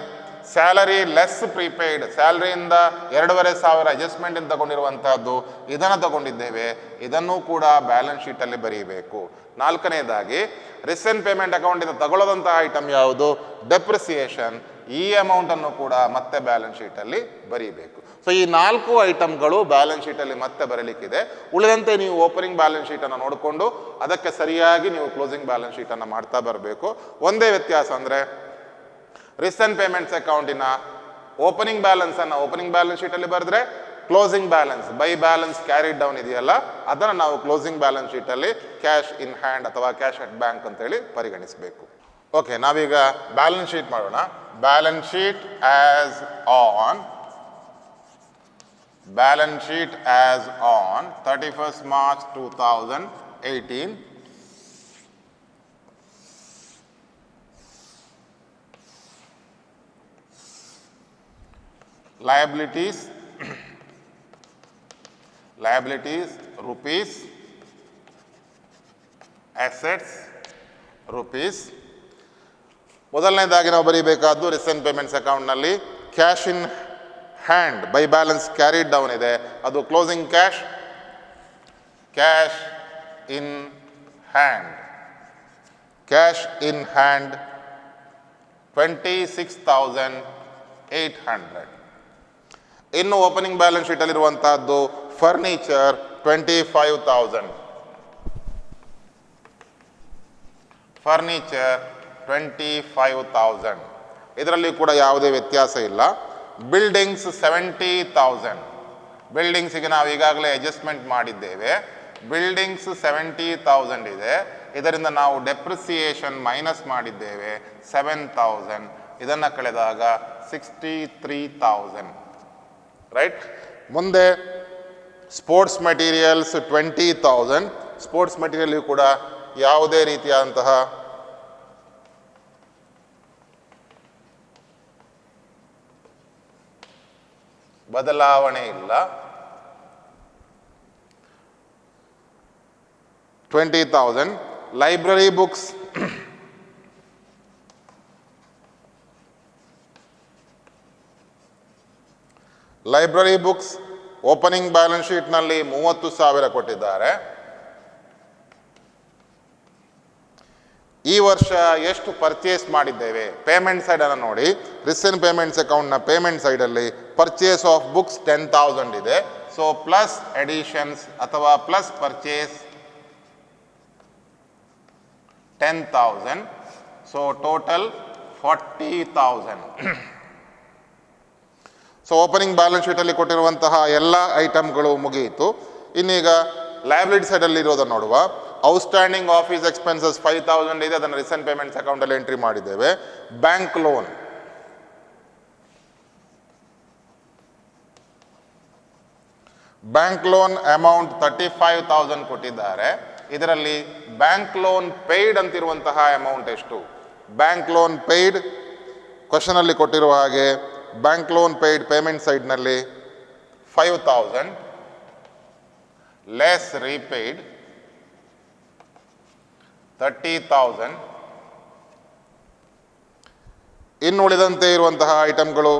ಸ್ಯಾಲರಿ ಲೆಸ್ ಪ್ರೀಪೇಯ್ಡ್, ಸ್ಯಾಲರಿಯಿಂದ 2,500 ಅಡ್ಜಸ್ಟ್ಮೆಂಟ್ ತಗೊಂಡಿರುವಂತಹದ್ದು ಇದನ್ನು ತಗೊಂಡಿದ್ದೇವೆ, ಇದನ್ನು ಕೂಡ ಬ್ಯಾಲೆನ್ಸ್ ಶೀಟಲ್ಲಿ ಬರೀಬೇಕು. ನಾಲ್ಕನೇದಾಗಿ ರೀಸೆಂಟ್ ಪೇಮೆಂಟ್ ಅಕೌಂಟಿಂದ ತಗೊಳ್ಳೋದಂತಹ ಐಟಮ್ ಯಾವುದು? ಡೆಪ್ರಿಸಿಯೇಷನ್. ಈ ಅಮೌಂಟನ್ನು ಕೂಡ ಮತ್ತೆ ಬ್ಯಾಲೆನ್ಸ್ ಶೀಟಲ್ಲಿ ಬರೀಬೇಕು. ಸೊ ಈ 4 ಐಟಮ್ಗಳು ಬ್ಯಾಲೆನ್ಸ್ ಶೀಟಲ್ಲಿ ಮತ್ತೆ ಬರಲಿಕ್ಕಿದೆ. ಉಳಿದಂತೆ ನೀವು ಓಪನಿಂಗ್ ಬ್ಯಾಲೆನ್ಸ್ ಶೀಟನ್ನು ನೋಡಿಕೊಂಡು ಅದಕ್ಕೆ ಸರಿಯಾಗಿ ನೀವು ಕ್ಲೋಸಿಂಗ್ ಬ್ಯಾಲೆನ್ಸ್ ಶೀಟನ್ನು ಮಾಡ್ತಾ ಬರಬೇಕು. ಒಂದೇ ವ್ಯತ್ಯಾಸ ಅಂದರೆ ರಿಸನ್ ಪೇಮೆಂಟ್ಸ್ ಅಕೌಂಟಿನ ಓಪನಿಂಗ್ ಬ್ಯಾಲೆನ್ಸ್ ಅನ್ನು ಓಪನಿಂಗ್ ಬ್ಯಾಲೆನ್ಸ್ ಶೀಟಲ್ಲಿ ಬರೆದ್ರೆ closing balance by balance carried down ಇದೆಯಲ್ಲ ಅದನ್ನು ನಾವು ಕ್ಲೋಸಿಂಗ್ ಬ್ಯಾಲೆನ್ಸ್ ಶೀಟಲ್ಲಿ ಕ್ಯಾಶ್ ಇನ್ ಹ್ಯಾಂಡ್ ಅಥವಾ ಕ್ಯಾಶ್ ಅಟ್ ಬ್ಯಾಂಕ್ ಅಂತೇಳಿ ಪರಿಗಣಿಸಬೇಕು. ಓಕೆ, ನಾವೀಗ ಬ್ಯಾಲೆನ್ಸ್ ಶೀಟ್ ಮಾಡೋಣ. Balance sheet as on balance sheet as on 31st March 2018. Liabilities rupees, assets rupees. ಮೊದಲನೇದಾಗಿ ನಾವು ಬರೀಬೇಕಾದ್ದು ರಿಸೆಂಟ್ ಪೇಮೆಂಟ್ಸ್ ಅಕೌಂಟ್ನಲ್ಲಿ cash in hand by balance carried down ಇದೆ, ಅದು ಕ್ಲೋಸಿಂಗ್ ಕ್ಯಾಶ್ ಇನ್ ಹ್ಯಾಂಡ್ 26,800. ಇನ್ನು ಓಪನಿಂಗ್ ಬ್ಯಾಲೆನ್ಸ್ ಶೀಟಲ್ಲಿರುವಂತಹದ್ದು ಫರ್ನಿಚರ್ 25,000. ಇದರಲ್ಲಿ ಕೂಡ ಯಾವುದೇ ವ್ಯತ್ಯಾಸ ಇಲ್ಲ. ಬಿಲ್ಡಿಂಗ್ಸ್ 70,000. ಬಿಲ್ಡಿಂಗ್ಸಿಗೆ ನಾವು ಈಗಾಗಲೇ ಅಡ್ಜಸ್ಟ್ಮೆಂಟ್ ಮಾಡಿದ್ದೇವೆ. ಬಿಲ್ಡಿಂಗ್ಸ್ 70,000 ಇದೆ. ಇದರಿಂದ ನಾವು ಡೆಪ್ರಿಸಿಯೇಷನ್ ಮೈನಸ್ ಮಾಡಿದ್ದೇವೆ 7,000. ಇದನ್ನು ಕಳೆದಾಗ 63,000. ರೈಟ್. ಮುಂದೆ ಸ್ಪೋರ್ಟ್ಸ್ ಮೆಟೀರಿಯಲ್ಸ್ 20,000. ಸ್ಪೋರ್ಟ್ಸ್ ಮೆಟೀರಿಯಲ್ ಕೂಡ ಯಾವುದೇ ರೀತಿಯಾದಂತಹ ಬದಲಾವಣೆ ಇಲ್ಲ. 20,000. ಲೈಬ್ರರಿ ಬುಕ್ಸ್ ಓಪನಿಂಗ್ ಬ್ಯಾಲೆನ್ಸ್ ಶೀಟ್ನಲ್ಲಿ 30,000 ಕೊಟ್ಟಿದ್ದಾರೆ. ಈ ವರ್ಷ ಎಷ್ಟು ಪರ್ಚೇಸ್ ಮಾಡಿದ್ದೇವೆ ಪೇಮೆಂಟ್ ಸೈಡನ್ನು ನೋಡಿ. ರಿಸೆಂಟ್ ಪೇಮೆಂಟ್ಸ್ ಅಕೌಂಟ್ನ ಪೇಮೆಂಟ್ ಸೈಡಲ್ಲಿ ಪರ್ಚೇಸ್ ಆಫ್ ಬುಕ್ಸ್ 10,000 ಇದೆ. ಸೊ ಪ್ಲಸ್ ಎಡಿಷನ್ಸ್ ಅಥವಾ plus purchase 10,000. So total 40,000. So opening balance ಶೀಟಲ್ಲಿ ಕೊಟ್ಟಿರುವಂತಹ ಎಲ್ಲ ಐಟಮ್ಗಳು ಮುಗಿಯಿತು. ಇನ್ನೀಗ ಲಯಬಿಲಿಟಿ ಸೈಡಲ್ಲಿ ಇರೋದನ್ನು ನೋಡುವ. ಔಟ್ಸ್ಟ್ಯಾಂಡಿಂಗ್ ಆಫೀಸ್ ಎಕ್ಸ್ಪೆನ್ಸಸ್ 5,000 ಇದೆ, ಅದನ್ನು ರಿಸೆಂಟ್ ಪೇಮೆಂಟ್ಸ್ ಅಕೌಂಟಲ್ಲಿ ಎಂಟ್ರಿ ಮಾಡಿದ್ದೇವೆ. ಬ್ಯಾಂಕ್ ಲೋನ್ ಅಮೌಂಟ್ 35,000 ಕೊಟ್ಟಿದ್ದಾರೆ. ಇದರಲ್ಲಿ ಬ್ಯಾಂಕ್ ಲೋನ್ ಪೇಯ್ಡ್ ಅಂತಿರುವಂತಹ ಅಮೌಂಟ್ ಎಷ್ಟು? ಬ್ಯಾಂಕ್ ಲೋನ್ ಪೇಯ್ಡ್ ಕ್ವಶನಲ್ಲಿ ಕೊಟ್ಟಿರುವ ಹಾಗೆ ಬ್ಯಾಂಕ್ ಲೋನ್ ಪೇಯ್ಡ್ ಪೇಮೆಂಟ್ ಸೈಡ್ನಲ್ಲಿ 5,000 ಲೆಸ್ ರೀಪೇಯ್ಡ್ 30,000. ಇನ್ನು ಉಳಿದಂತೆ ಇರುವಂತಹ ಐಟಮ್ಗಳು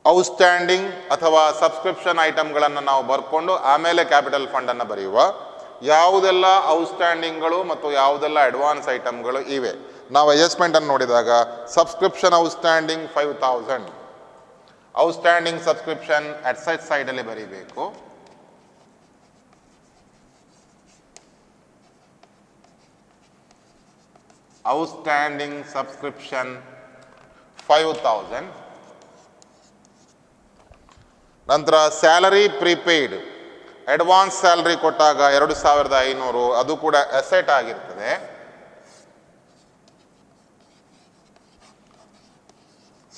ಔಟ್ಸ್ಟ್ಯಾಂಡಿಂಗ್ ಅಥವಾ ಸಬ್ಸ್ಕ್ರಿಪ್ಷನ್ ಐಟಮ್ಗಳನ್ನು ನಾವು ಬರ್ಕೊಂಡು ಆಮೇಲೆ ಕ್ಯಾಪಿಟಲ್ ಫಂಡನ್ನು ಬರೆಯುವ. ಯಾವುದೆಲ್ಲ ಔಟ್ಸ್ಟ್ಯಾಂಡಿಂಗ್ಗಳು ಮತ್ತು ಯಾವುದೆಲ್ಲ ಅಡ್ವಾನ್ಸ್ ಐಟಮ್ಗಳು ಇವೆ. ನಾವು ಅಡ್ಜಸ್ಟ್ಮೆಂಟನ್ನು ನೋಡಿದಾಗ subscription outstanding 5,000. Outstanding subscription asset ಸೈಡಲ್ಲಿ ಬರೀಬೇಕು. Outstanding subscription 5,000. ನಂತರ ಸ್ಯಾಲರಿ ಪ್ರಿಪೇಯ್ಡ್, ಅಡ್ವಾನ್ಸ್ ಸ್ಯಾಲರಿ ಕೊಟ್ಟಾಗ 2,500, ಅದು ಕೂಡ ಅಸೆಟ್ ಆಗಿರ್ತದೆ.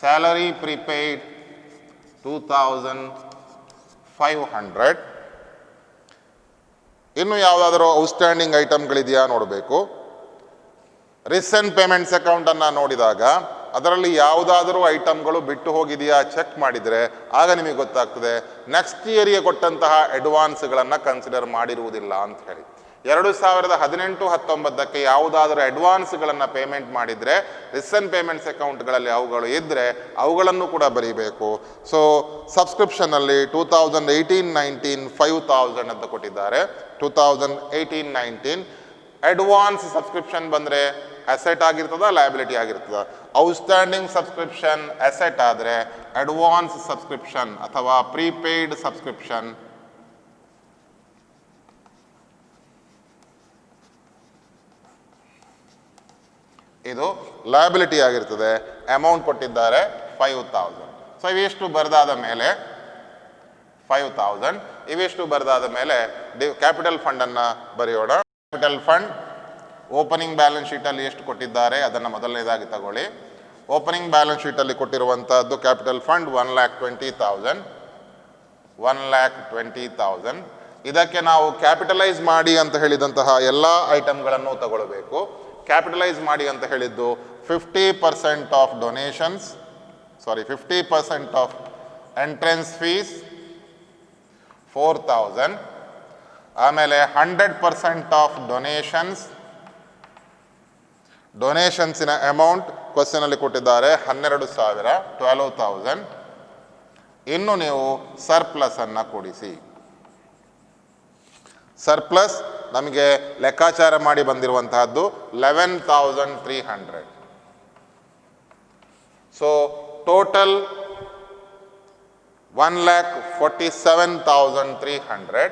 Salary prepaid 2,500. ಇನ್ನು ಯಾವುದಾದರೂ ಔಟ್ಸ್ಟ್ಯಾಂಡಿಂಗ್ ಐಟಮ್ಗಳಿದೆಯಾ ನೋಡಬೇಕು. ರಿಸೆಂಟ್ ಪೇಮೆಂಟ್ಸ್ ಅಕೌಂಟನ್ನು ನೋಡಿದಾಗ ಅದರಲ್ಲಿ ಯಾವುದಾದರೂ ಐಟಮ್ಗಳು ಬಿಟ್ಟು ಹೋಗಿದೆಯಾ ಚೆಕ್ ಮಾಡಿದರೆ ಆಗ ನಿಮಗೆ ಗೊತ್ತಾಗ್ತದೆ ನೆಕ್ಸ್ಟ್ ಇಯರ್ಗೆ ಕೊಟ್ಟಂತಹ ಅಡ್ವಾನ್ಸ್ಗಳನ್ನು ಕನ್ಸಿಡರ್ ಮಾಡಿರುವುದಿಲ್ಲ ಅಂತ ಹೇಳಿ. 2018-19ಕ್ಕೆ ಯಾವುದಾದರೂ ಅಡ್ವಾನ್ಸ್ಗಳನ್ನು ಪೇಮೆಂಟ್ ಮಾಡಿದರೆ ರಿಸೆಂಟ್ ಪೇಮೆಂಟ್ಸ್ ಅಕೌಂಟ್ಗಳಲ್ಲಿ ಅವುಗಳು ಇದ್ದರೆ ಅವುಗಳನ್ನು ಕೂಡ ಬರೀಬೇಕು. ಸೊ ಸಬ್ಸ್ಕ್ರಿಪ್ಷನ್ನಲ್ಲಿ 2018-19 5,000 ಅಂತ ಕೊಟ್ಟಿದ್ದಾರೆ. 2018-19 ಅಡ್ವಾನ್ಸ್ ಸಬ್ಸ್ಕ್ರಿಪ್ಷನ್ ಬಂದರೆ ಅಸೆಟ್ ಆಗಿರ್ತದ, ಲಯಬಿಲಿಟಿ ಆಗಿರ್ತದ. ಔಟ್ಸ್ಟ್ಯಾಂಡಿಂಗ್ ಸಬ್ಸ್ಕ್ರಿಪ್ಷನ್ ಅಸೆಟ್ ಆದರೆ ಅಡ್ವಾನ್ಸ್ ಸಬ್ಸ್ಕ್ರಿಪ್ಷನ್ ಅಥವಾ ಪ್ರೀಪೇಯ್ಡ್ ಸಬ್ಸ್ಕ್ರಿಪ್ಷನ್ ಇದು ಲಯಬಿಲಿಟಿ ಆಗಿರ್ತದೆ. ಅಮೌಂಟ್ ಕೊಟ್ಟಿದ್ದಾರೆ 5000. ಸೊ ಇವಿಷ್ಟು ಬರೆದಾದ ಮೇಲೆ 5000 ಇವಿಷ್ಟು ಬರೆದಾದ ಮೇಲೆ ಕ್ಯಾಪಿಟಲ್ ಫಂಡನ್ನು ಬರೆಯೋಣ. ಕ್ಯಾಪಿಟಲ್ ಫಂಡ್ ಓಪನಿಂಗ್ ಬ್ಯಾಲೆನ್ಸ್ ಶೀಟಲ್ಲಿ ಎಷ್ಟು ಕೊಟ್ಟಿದ್ದಾರೆ ಅದನ್ನು ಮೊದಲನೇದಾಗಿ ತಗೊಳ್ಳಿ. ಓಪನಿಂಗ್ ಬ್ಯಾಲೆನ್ಸ್ ಶೀಟಲ್ಲಿ ಕೊಟ್ಟಿರುವಂಥದ್ದು ಕ್ಯಾಪಿಟಲ್ ಫಂಡ್ 1,20,000. 1,20,000 ಇದಕ್ಕೆ ನಾವು ಕ್ಯಾಪಿಟಲೈಸ್ ಮಾಡಿ ಅಂತ ಹೇಳಿದಂತಹ ಎಲ್ಲ ಐಟಮ್ಗಳನ್ನು ತಗೊಳ್ಬೇಕು. ಕ್ಯಾಪಿಟಲೈಸ್ ಮಾಡಿ ಅಂತ ಹೇಳಿದ್ದು 50% of donations 50% of entrance fees 4,000. ಆಮೇಲೆ 100% ಆಫ್ ಡೊನೇಷನ್ಸಿನ ಅಮೌಂಟ್ ಕ್ವಶನಲ್ಲಿ ಕೊಟ್ಟಿದ್ದಾರೆ 12,000 12,000. ಇನ್ನು ನೀವು ಸರ್ಪ್ಲಸ್ ಅನ್ನು ಕೊಡಿಸಿ. ಸರ್ಪ್ಲಸ್ ನಮಗೆ ಲೆಕ್ಕಾಚಾರ ಮಾಡಿ ಬಂದಿರುವಂತಹದ್ದು 11,300. So total 1,47,300.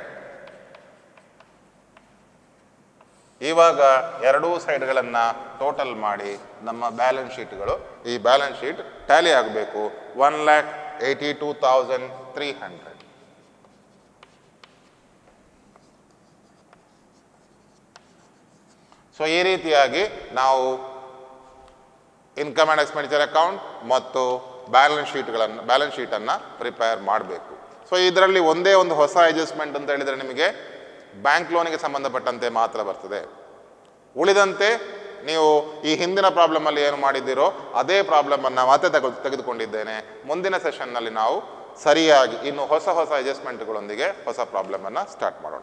ಇವಾಗ ಎರಡೂ ಸೈಡ್ಗಳನ್ನು ಟೋಟಲ್ ಮಾಡಿ ನಮ್ಮ ಬ್ಯಾಲೆನ್ಸ್ ಶೀಟ್ಗಳು ಈ ಬ್ಯಾಲೆನ್ಸ್ ಶೀಟ್ ಟ್ಯಾಲಿ ಆಗಬೇಕು. 1,82,300. ಸೊ ಈ ರೀತಿಯಾಗಿ ನಾವು ಇನ್ಕಮ್ ಆ್ಯಂಡ್ ಎಕ್ಸ್ಪೆಂಡಿಚರ್ ಅಕೌಂಟ್ ಮತ್ತು ಬ್ಯಾಲೆನ್ಸ್ ಶೀಟನ್ನು ಪ್ರಿಪೇರ್ ಮಾಡಬೇಕು. ಸೊ ಇದರಲ್ಲಿ ಒಂದೇ ಒಂದು ಹೊಸ ಅಡ್ಜಸ್ಟ್ಮೆಂಟ್ ಅಂತ ಹೇಳಿದರೆ ನಿಮಗೆ ಬ್ಯಾಂಕ್ ಲೋನಿಗೆ ಸಂಬಂಧಪಟ್ಟಂತೆ ಮಾತ್ರ ಬರ್ತದೆ. ಉಳಿದಂತೆ ನೀವು ಈ ಹಿಂದಿನ ಪ್ರಾಬ್ಲಮಲ್ಲಿ ಏನು ಮಾಡಿದ್ದೀರೋ ಅದೇ ಪ್ರಾಬ್ಲಮನ್ನು ಮತ್ತೆ ತೆಗೆದುಕೊಂಡಿದ್ದೇನೆ. ಮುಂದಿನ ಸೆಷನ್ನಲ್ಲಿ ನಾವು ಸರಿಯಾಗಿ ಇನ್ನು ಹೊಸ ಅಡ್ಜಸ್ಟ್ಮೆಂಟ್ಗಳೊಂದಿಗೆ ಹೊಸ ಪ್ರಾಬ್ಲಮನ್ನು ಸ್ಟಾರ್ಟ್ ಮಾಡೋಣ.